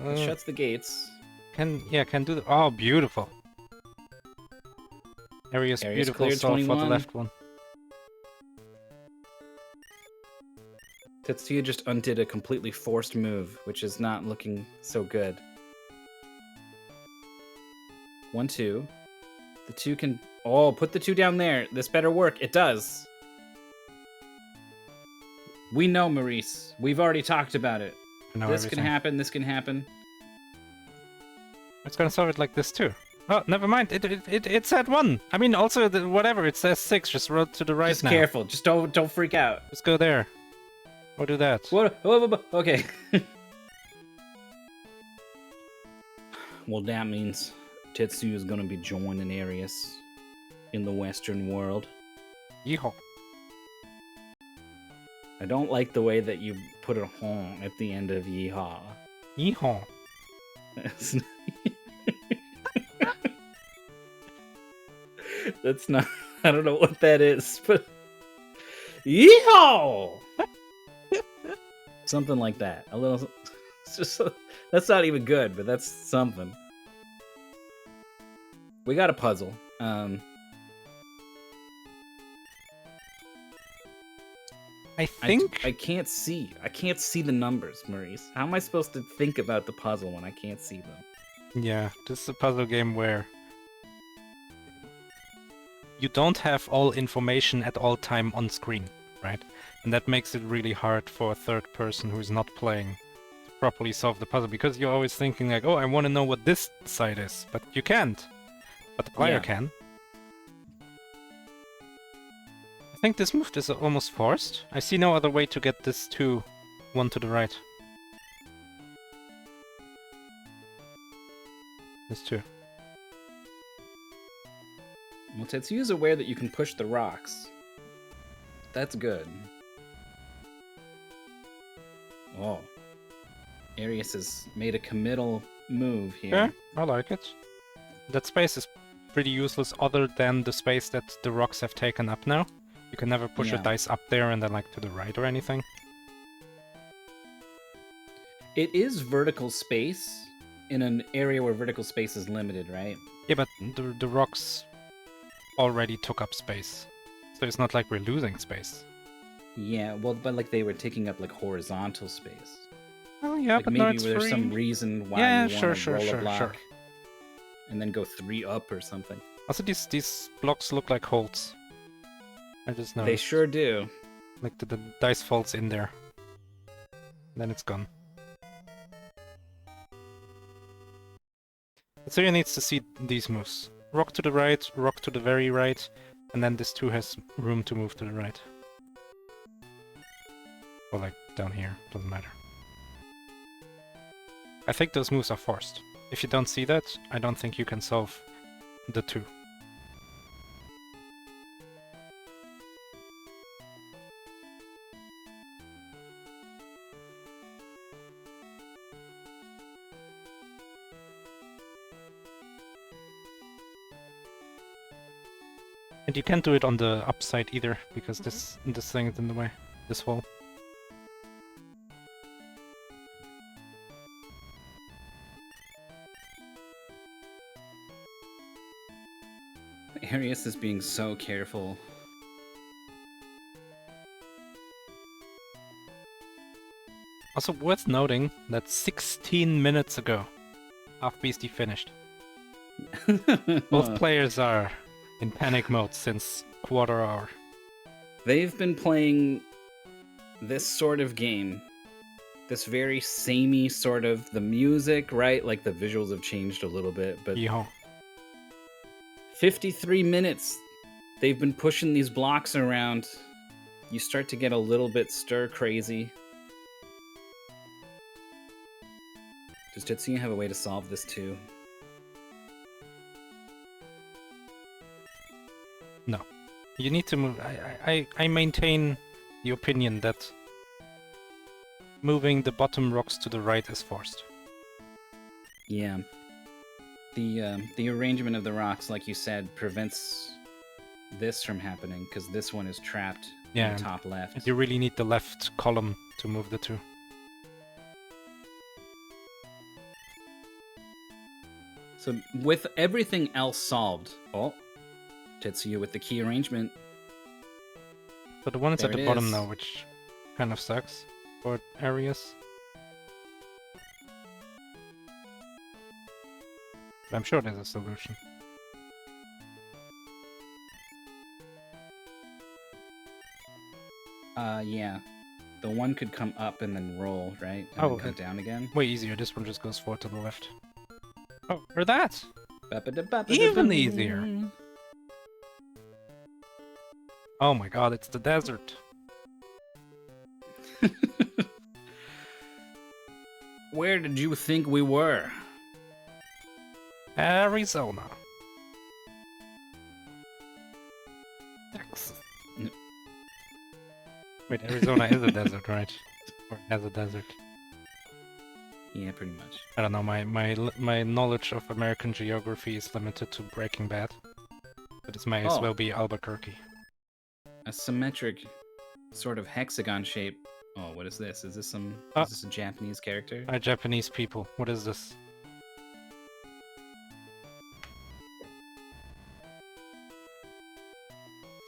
it shuts the gates. Can do the. Oh, beautiful. Arius beautiful solve for the left one. T3tsuya just undid a completely forced move, which is not looking so good. 1, 2. The 2 can... Oh, put the 2 down there. This better work. It does. We know, Maurice. We've already talked about it. This can happen. This can happen. It's gonna solve it like this too. Oh, never mind. It said 1. I mean, also whatever. It says 6. Just roll to the right just now. Just careful. Just don't freak out. Let's go there. Or do that. What? Okay. Well, that means T3tsuya is gonna be joining Arius in the Western world. Yeehaw. I don't like the way that you put a honk at the end of yeehaw. Yeehaw. That's not... I don't know what that is, but... Yeehaw! Something like that. A little... It's just... That's not even good, but that's something. We got a puzzle. I think... I can't see. I can't see the numbers, Maurice. How am I supposed to think about the puzzle when I can't see them? Yeah, this is a puzzle game where you don't have all information at all time on screen, right? And that makes it really hard for a third person who is not playing to properly solve the puzzle, because you're always thinking like, oh, I want to know what this side is, but you can't. But the player can. I think this move is almost forced. I see no other way to get this 2, 1 to the right. This 2. Well, Tetsuyu's aware that you can push the rocks. That's good. Oh. Arius has made a committal move here. Yeah, I like it. That space is pretty useless other than the space that the rocks have taken up now. You can never push a dice up there and then like to the right or anything. It is vertical space in an area where vertical space is limited, right? Yeah, but the rocks already took up space. So it's not like we're losing space. Yeah, well, but like they were taking up like horizontal space. Oh yeah, like but maybe no, it's there's free. some reason why Yeah, you want to sure, roll sure, a block sure. and then go 3 up or something. Also, these blocks look like holes. I just noticed. They sure do. Like the dice falls in there. Then it's gone. Tetsuya needs to see these moves. Rock to the right, rock to the very right, and then this 2 has room to move to the right. Or like down here, doesn't matter. I think those moves are forced. If you don't see that, I don't think you can solve the 2. And you can't do it on the upside either, because this thing is in the way. This wall. Arius is being so careful. Also worth noting that 16 minutes ago, Half Beastie finished. Both players are in panic mode since quarter hour. They've been playing this sort of game. This very samey sort of the music, right? Like the visuals have changed a little bit, but Yeehaw. 53 minutes. They've been pushing these blocks around. You start to get a little bit stir crazy. Does Tetsuya have a way to solve this too? No. You need to move. I maintain the opinion that moving the bottom rocks to the right is forced. Yeah. The arrangement of the rocks, like you said, prevents this from happening because this one is trapped in the top left. You really need the left column to move the 2. So with everything else solved, Tetsuya with the key arrangement. But the one is There at the it bottom is. now, which kind of sucks for Arius. But I'm sure there's a solution. Yeah. The one could come up and then roll, right? And then come down again. Way easier. This one just goes forward to the left. Oh, or that! Ba-ba-da-ba-ba-da-bum. Even easier. Oh my god, it's the desert. Where did you think we were? Arizona. Texas. Wait, Arizona is a desert, right? Or has a desert. Yeah, pretty much. I don't know, my knowledge of American geography is limited to Breaking Bad. But it may as well be Albuquerque. A symmetric sort of hexagon shape. Oh, what is this? Is this is this a Japanese character? Japanese people. What is this?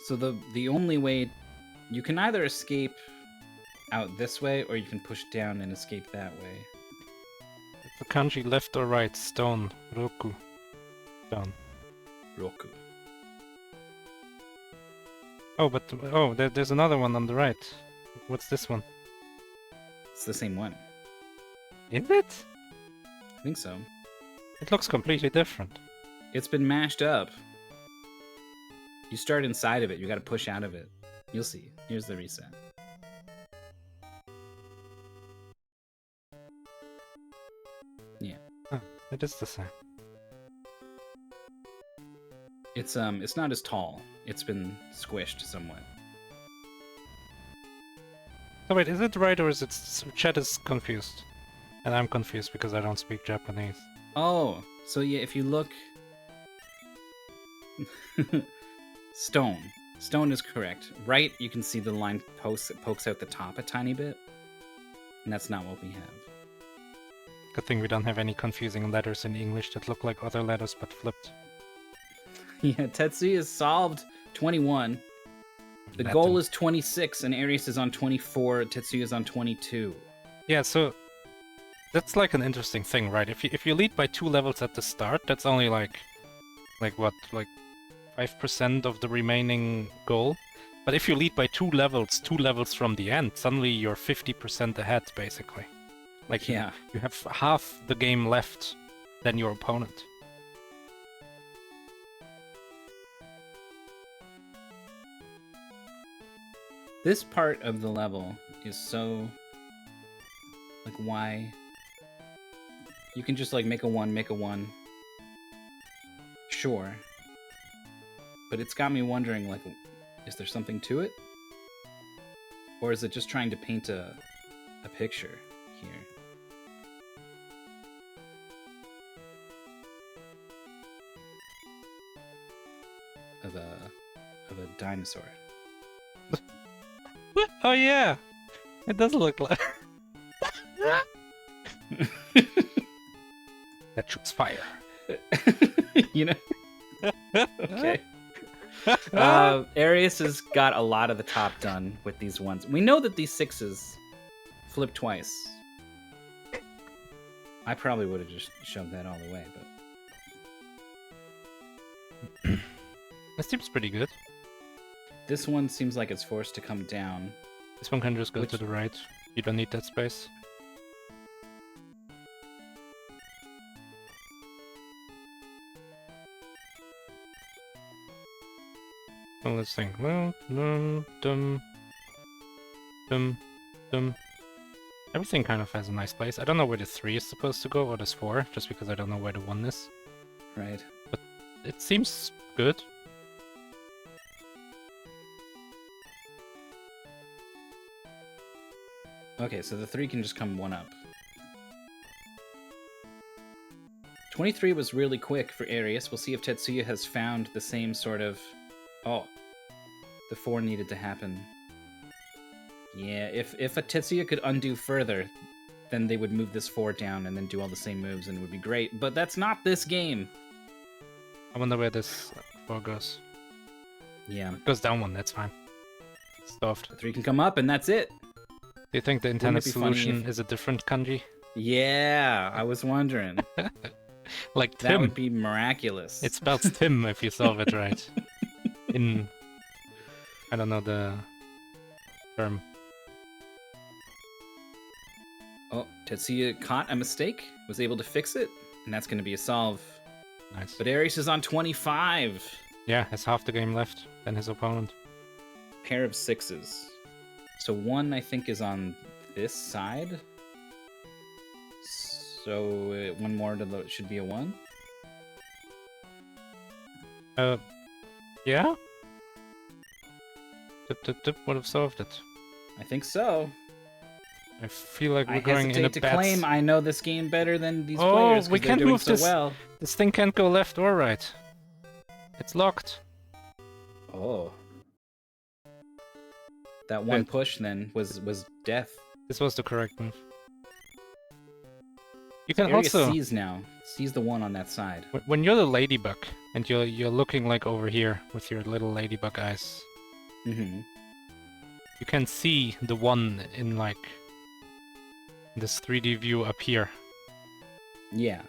So the only way you can either escape out this way or you can push down and escape that way. It's the kanji left or right, stone, roku. Stone. Roku. Oh, but there's another one on the right. What's this one? It's the same one. Is it? I think so. It looks completely different. It's been mashed up. You start inside of it, you gotta push out of it. You'll see. Here's the reset. Yeah. Oh, it is the same. It's not as tall. It's been squished somewhat. So wait, is it right or is it chat is confused? And I'm confused because I don't speak Japanese. Oh, so yeah, if you look... Stone. Stone is correct. Right, you can see the line pokes out the top a tiny bit. And that's not what we have. Good thing we don't have any confusing letters in English that look like other letters but flipped. Yeah, Tetsuya is solved 21. The goal is 26, and Arius is on 24. Tetsuya is on 22. Yeah, so that's like an interesting thing, right? If you lead by 2 levels at the start, that's only like what, like 5% of the remaining goal. But if you lead by 2 levels from the end, suddenly you're 50% ahead, basically. Like, yeah, you have half the game left than your opponent. this part of the level is so... Like, why? You can just, like, make a 1. Sure. But it's got me wondering, like, is there something to it? Or is it just trying to paint a picture here? Of a dinosaur. Oh yeah! It does look like... That shoots fire. You know? Okay. Arius has got a lot of the top done with these ones. We know that these 6s flip twice. I probably would have just shoved that all the way, but... That seems pretty good. This one seems like it's forced to come down. This one can just go to the right. You don't need that space. Well, let's think. Well, everything kind of has a nice place. I don't know where the 3 is supposed to go, or this 4, just because I don't know where the 1 is. Right. But it seems good. Okay, so the 3 can just come 1 up. 23 was really quick for Arius. We'll see if Tetsuya has found the same sort of... Oh, the 4 needed to happen. Yeah, if a Tetsuya could undo further, then they would move this 4 down and then do all the same moves and it would be great. But that's not this game. I wonder where this 4 goes. Yeah. It goes down 1, that's fine. Stuffed. The 3 can come up and that's it. Do you think the intended solution is a different kanji? Yeah, I was wondering. Like Tim. That would be miraculous. It spells Tim if you solve it right. In... I don't know the term. Oh, Tetsuya caught a mistake, was able to fix it, and that's going to be a solve. Nice. But Arius is on 25. Yeah, has half the game left than his opponent. Pair of 6s. So 1, I think, is on this side. So 1 more to load should be a 1. Yeah? Tip would have solved it. I think so. I feel like we're I going in a hesitate to claim I know this game better than these Oh, players we because they're can't doing move so this. well. This thing can't go left or right. It's locked. Oh. That 1 push then was death. This was the correct move. You can Arius also sees now. Sees the 1 on that side. when you're the ladybug and you're looking like over here with your little ladybug eyes, Mm-hmm. you can see the 1 in like this 3D view up here. Yeah.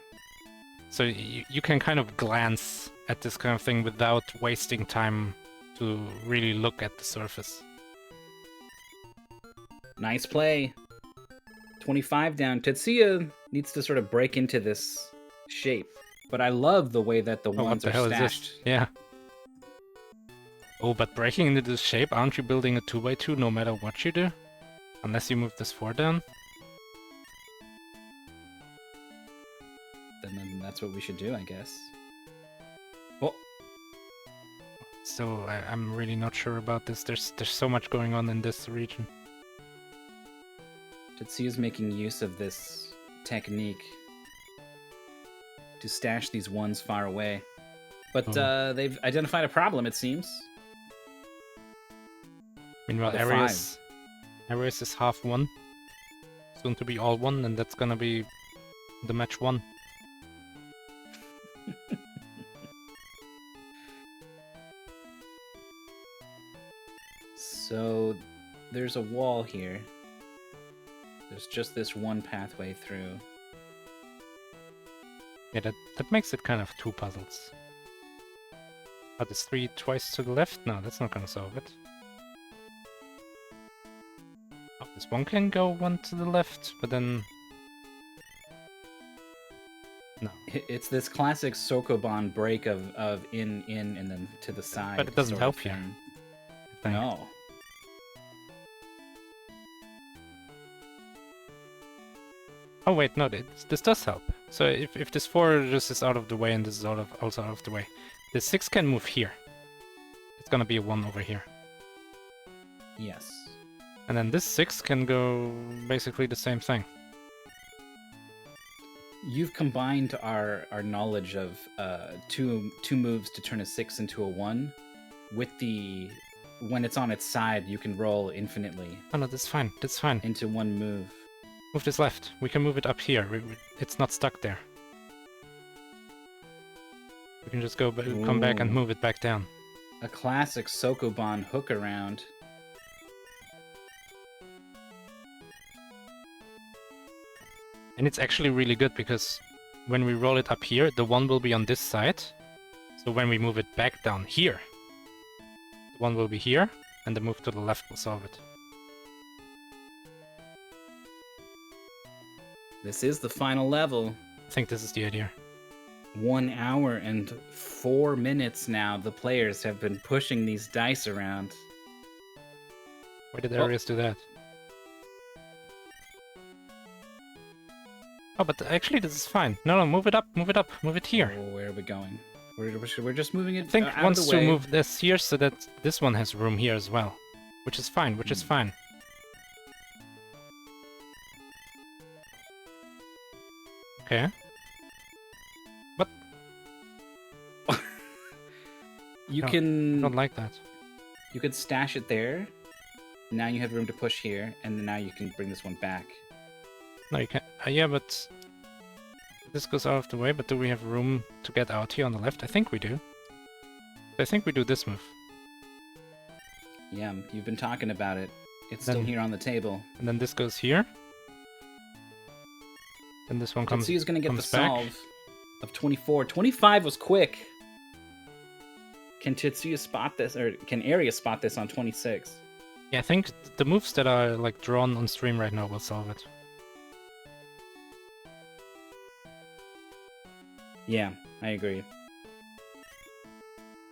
So you can kind of glance at this kind of thing without wasting time to really look at the surface. Nice play. 25 down. Tetsuya needs to sort of break into this shape. But I love the way that the Oh, what ones the are hell stashed. is this? Yeah. Oh, but breaking into this shape, aren't you building a 2x2 no matter what you do? Unless you move this 4 down? Then that's what we should do, I guess. Oh. so I'm really not sure about this. There's so much going on in this region. Tetsuya's making use of this technique to stash these ones far away. But they've identified a problem, it seems. Meanwhile, Arius is half one. Soon to be all one, and that's gonna be the match one. So there's a wall here. There's just this one pathway through. Yeah, that makes it kind of two puzzles. Are this 3 twice to the left? No, that's not gonna solve it. Oh, this one can go one to the left, but then... No. It's this classic Sokoban break of in, and then to the side. But it doesn't help here. No. Oh wait, no, this does help. So if this 4 just is out of the way and this is also out of the way, the 6 can move here. It's gonna be a 1 over here. Yes. And then this 6 can go basically the same thing. You've combined our knowledge of two moves to turn a 6 into a 1 with the... When it's on its side, you can roll infinitely. Oh no, that's fine, that's fine. Into one move. Move this left. We can move it up here. It's not stuck there. We can just go come back and move it back down. A classic Sokoban hook around. And it's actually really good because when we roll it up here, the 1 will be on this side. So when we move it back down here, the 1 will be here, and the move to the left will solve it. This is the final level. I think this is the idea. 1 hour and 4 minutes now, the players have been pushing these dice around. Why did Arius do that? Oh, but actually this is fine. No, move it up, move it up, move it here. Oh, where are we going? We're just moving it. I think out wants of the way. to move this here so that this one has room here as well. Which is fine, which is fine. Okay. What? You I can... don't like that. You could stash it there. Now you have room to push here, and then now you can bring this one back. No, you can't. Yeah, but this goes out of the way, but do we have room to get out here on the left? I think we do. I think we do this move. Yeah, you've been talking about it. It's Then- still here on the table. And then this goes here. And this one comes Tetsuya's gonna get the comes back. solve of 24. 25 was quick. Can Tetsuya spot this, or can Arius spot this on 26? Yeah, I think the moves that are like drawn on stream right now will solve it. Yeah, I agree.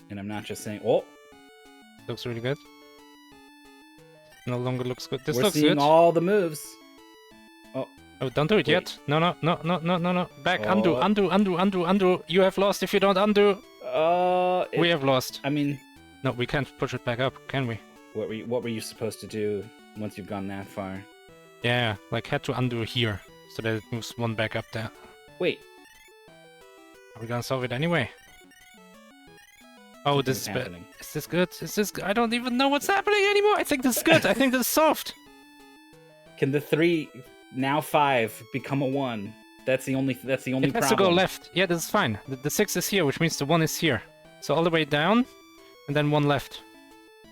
And I'm not just saying, oh, Looks really good. No longer looks good. This we're looks seeing good. all the moves. Oh, don't do it Wait. yet. No. Back, Oh. undo. You have lost if you don't undo. We have lost. I mean, No, we can't push it back up, can we? what were you supposed to do once you've gone that far? Yeah, like had to undo here, so that it moves 1 back up there. Wait, Are we gonna solve it anyway? Oh, this is something's bad. happening. Is this good? Is this good? I don't even know what's happening anymore. I think this is good. I think this is solved. Can the 3, now 5, become a 1? That's the only It has problem. to go left. Yeah, this is fine. The 6 is here, which means the 1 is here. So all the way down, and then 1 left.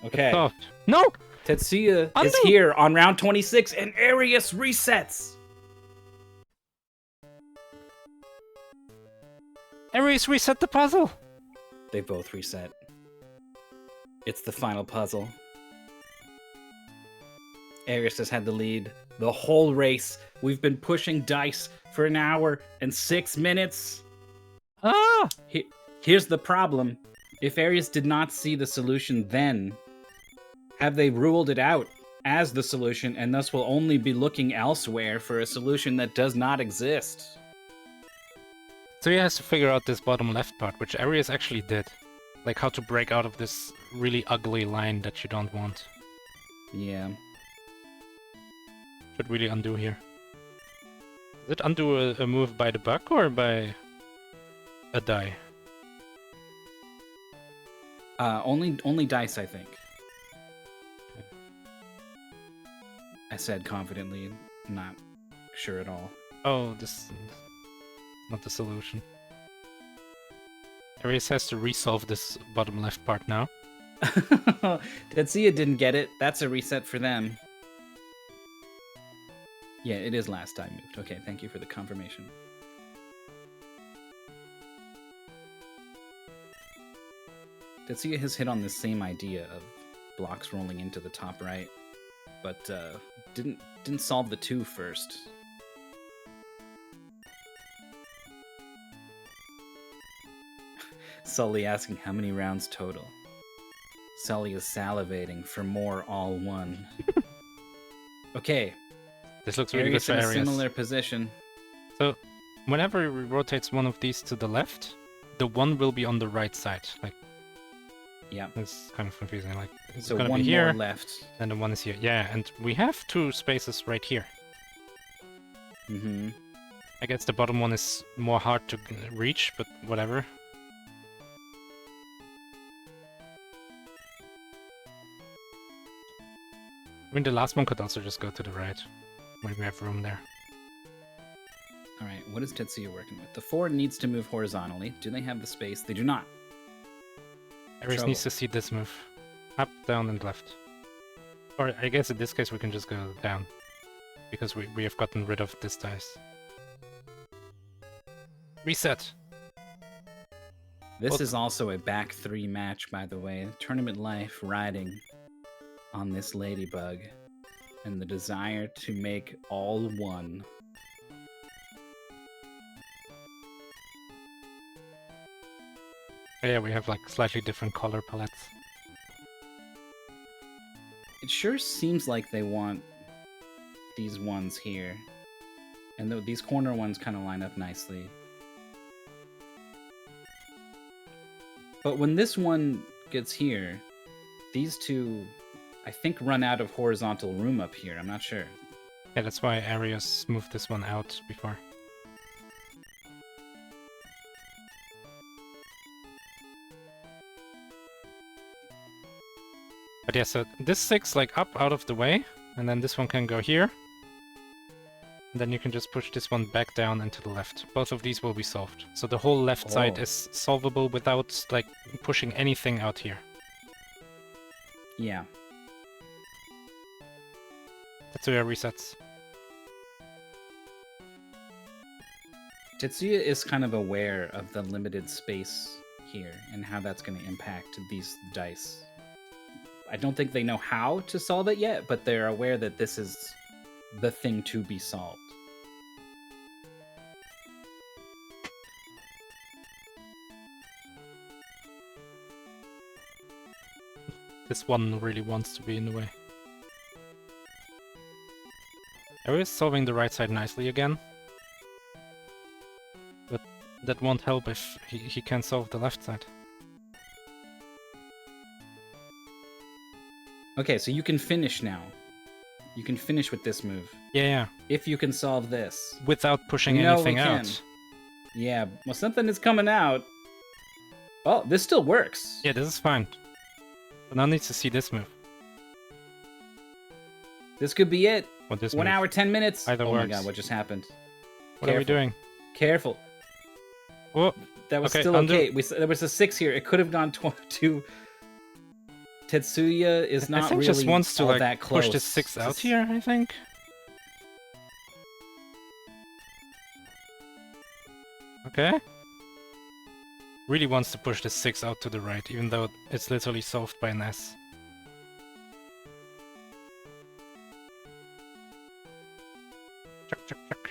Okay. Solved. No! Tetsuya is Undo! here on round 26, and Arius resets. Arius reset the puzzle. They both reset. It's the final puzzle. Arius has had the lead the whole race. We've been pushing dice for 1 hour and 6 minutes. Ah! Here's the problem. If Arius did not see the solution then, have they ruled it out as the solution and thus will only be looking elsewhere for a solution that does not exist? So he has to figure out this bottom left part, which Arius actually did. Like how to break out of this really ugly line that you don't want. Yeah. Should really undo here. Does it undo a move by the buck or by a die? Only dice, I think. I said confidently, not sure at all. Oh, this is not the solution. Arius has to resolve this bottom left part now. T3tsuya didn't get it. That's a reset for them. Yeah, it is last time moved. Okay, thank you for the confirmation. T3tsuya has hit on the same idea of blocks rolling into the top right, but didn't solve the 2 first. Sully asking how many rounds total. Sully is salivating for more all one. Okay. This looks really good for in a Arius. similar position. So, whenever he rotates one of these to the left, the one will be on the right side. Like, yeah, it's kind of confusing. Like, it's so gonna one be here, more left, and the one is here. Yeah, and we have 2 spaces right here. Mm-hmm. I guess the bottom one is more hard to reach, but whatever. I mean, the last one could also just go to the right, when we have room there. All right, what is T3tsuya working with? The 4 needs to move horizontally. Do they have the space? They do not. Arius needs to see this move. Up, down, and left. Or I guess in this case we can just go down. Because we have gotten rid of this dice. Reset! This is also a back 3 match, by the way. Tournament life riding on this ladybug. And the desire to make all one. Oh yeah, we have like slightly different color palettes. It sure seems like they want these ones here. And these corner ones kind of line up nicely. But when this one gets here, these 2, I think, run out of horizontal room up here. I'm not sure. Yeah, that's why Arius moved this one out before. But yeah, so this 6 like up out of the way, and then this one can go here. And then you can just push this one back down and to the left. Both of these will be solved. So the whole left side is solvable without like pushing anything out here. Yeah. T3tsuya resets. T3tsuya is kind of aware of the limited space here and how that's going to impact these dice. I don't think they know how to solve it yet, but they're aware that this is the thing to be solved. This one really wants to be in the way. Arius solving the right side nicely again. But that won't help if he can't solve the left side. Okay, so you can finish now. You can finish with this move. Yeah. If you can solve this. Without pushing No, anything we out. can. Yeah, well, something is coming out. Oh, this still works. Yeah, this is fine. But now needs to see this move. This could be it. What this 1 move? hour, 10 minutes. Either oh works. my god, what just happened? What are we doing? Careful. Oh, That was okay, still undo. okay. There was a 6 here. It could have gone to... T3tsuya is not I think really just wants to all like that close. push this 6 out Just- here, I think. Okay. Really wants to push this 6 out to the right, even though it's literally solved by an S. Chuck, chuck, chuck.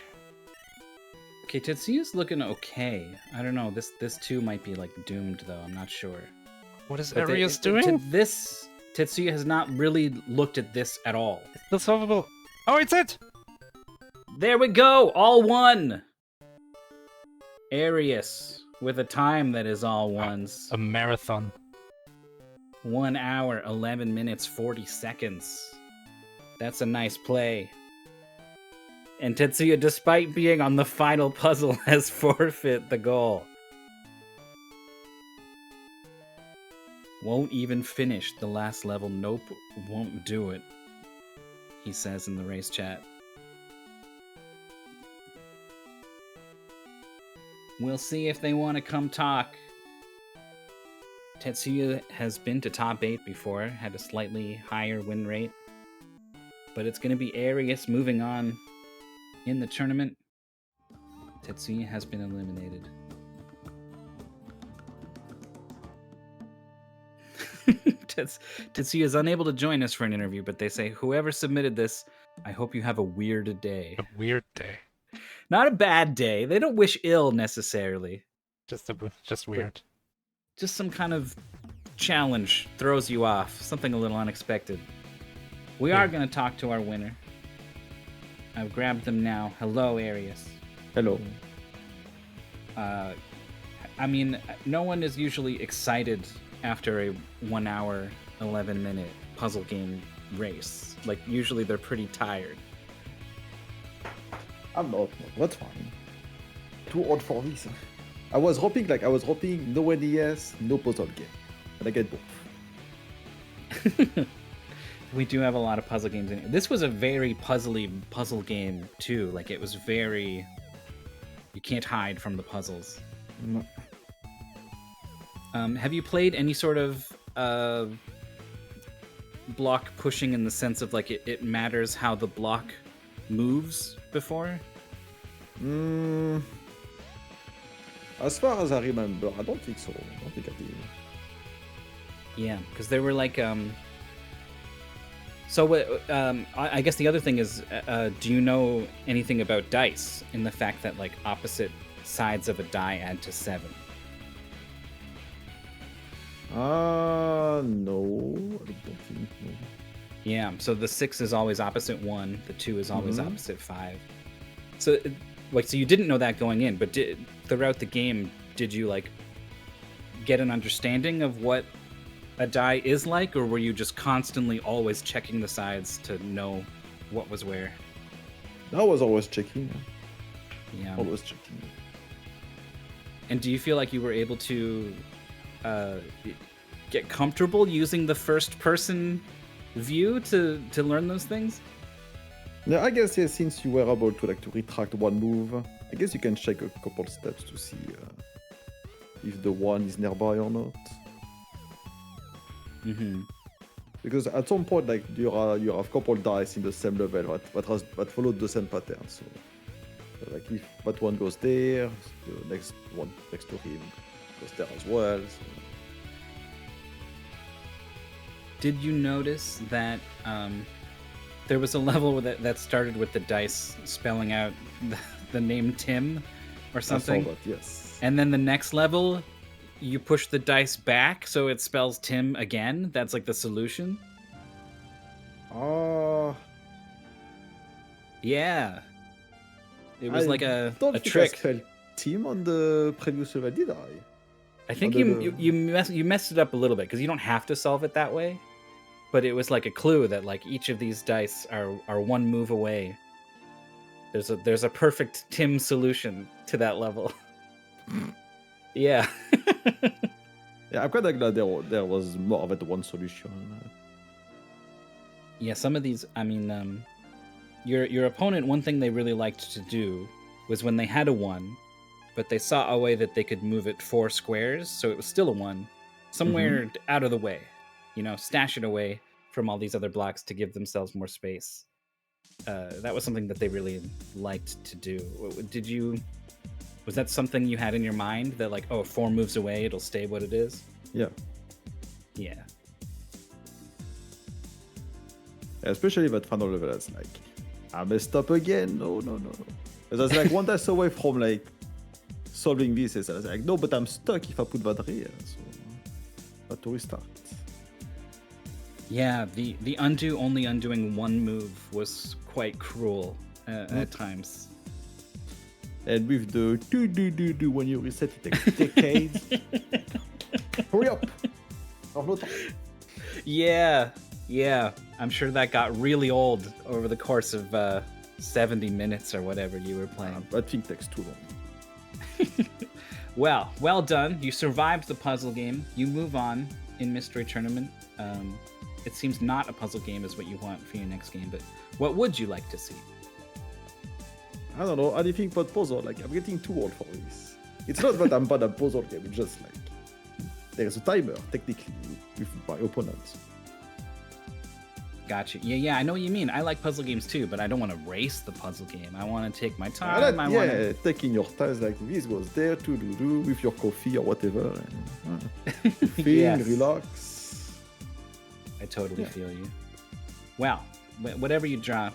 Okay, T3tsuya's looking okay. I don't know. This 2 might be like doomed though. I'm not sure. What is But they- Arius it- doing? This T3tsuya has not really looked at this at all. It's still solvable. Oh, it's it! There we go. All one. Arius with a time that is all ones. A marathon. 1 hour, 11 minutes, 40 seconds. That's a nice play. And Tetsuya, despite being on the final puzzle, has forfeit the goal. Won't even finish the last level. Nope, won't do it, he says in the race chat. We'll see if they want to come talk. Tetsuya has been to top 8 before, had a slightly higher win rate. But it's going to be Arius moving on in the tournament. Tetsuya has been eliminated. Tetsuya is unable to join us for an interview, but they say, whoever submitted this, I hope you have a weird day. A weird day. Not a bad day. They don't wish ill necessarily. Just weird. Just some kind of challenge throws you off. Something a little unexpected. We are going to talk to our winner. I've grabbed them now. Hello, Arius. Hello. I mean, no one is usually excited after a 1 hour, 11 minute puzzle game race. Like, usually they're pretty tired. I'm not. That's fine. Too old for this. I was hoping no NES, no puzzle game. And I get both. We do have a lot of puzzle games in here. This was a very puzzly puzzle game, too. Like, it was very... You can't hide from the puzzles. No. Have you played any sort of block pushing in the sense of, like, it matters how the block moves before? As far as I remember, I don't think so. I don't think I did. Yeah, because there were, like... So, I guess the other thing is, do you know anything about dice in the fact that, like, opposite sides of a die add to 7? No. I don't think no. Yeah, so the 6 is always opposite 1, the 2 is always opposite 5. So, so you didn't know that going in, but throughout the game, did you, like, get an understanding of what a die is like, or were you just constantly always checking the sides to know what was where? I was always checking. Yeah. Always checking. And do you feel like you were able to get comfortable using the first-person view to learn those things? Yeah, I guess since you were able to retract one move, I guess you can check a couple steps to see if the one is nearby or not. Mm-hmm. Because at some point, like you have couple dice in the same level that follow the same pattern. So, like if that one goes there, the next one next to him goes there as well. So. Did you notice that there was a level that started with the dice spelling out the name Tim or something? I saw that, yes. And then the next level, you push the dice back so it spells Tim again. That's like the solution. Yeah. It was like a trick. I spelled Tim on the previous level, did I? I think you messed it up a little bit because you don't have to solve it that way. But it was like a clue that like each of these dice are one move away. There's a perfect Tim solution to that level. Yeah. Yeah, I'm quite glad there was more of it one solution. Yeah, some of these, I mean, your opponent, one thing they really liked to do was when they had a 1, but they saw a way that they could move it 4 squares, so it was still a 1, somewhere out of the way. You know, stash it away from all these other blocks to give themselves more space. That was something that they really liked to do. Was that something you had in your mind that like, oh, 4 moves away, it'll stay what it is? Yeah. Yeah. Especially that final level, it's like, I messed up again. No. That's like one dice away from like solving this. It's like, no, but I'm stuck if I put that here. So I have to restart. Yeah, the only undoing 1 move was quite cruel at times. And with the do when you reset, it takes decades. Hurry up! I have no time. Yeah, yeah. I'm sure that got really old over the course of 70 minutes or whatever you were playing. I think it takes too long. Well done. You survived the puzzle game. You move on in Mystery Tournament. It seems not a puzzle game is what you want for your next game, but what would you like to see? I don't know, anything but puzzle. Like, I'm getting too old for this. It's not that I'm bad at puzzle game, it's just like there's a timer technically with my opponents. Gotcha. Yeah, I know what you mean. I like puzzle games too, but I don't want to race the puzzle game. I want to take my time. I want to... taking your time, like this goes there to do with your coffee or whatever. And, feel, Yes. relax. I totally feel you. Well, whatever you draw,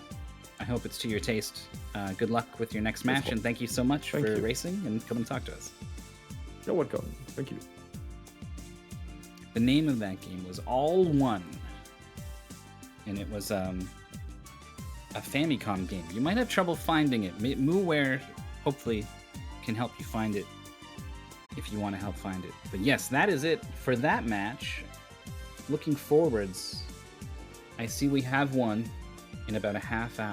I hope it's to your taste. Good luck with your next match, and thank you so much for racing and coming to talk to us. You're welcome. Thank you. The name of that game was All One, and it was a Famicom game. You might have trouble finding it. Mooware hopefully can help you find it if you want to help find it. But yes, that is it for that match. Looking forwards, I see we have one in about a half hour.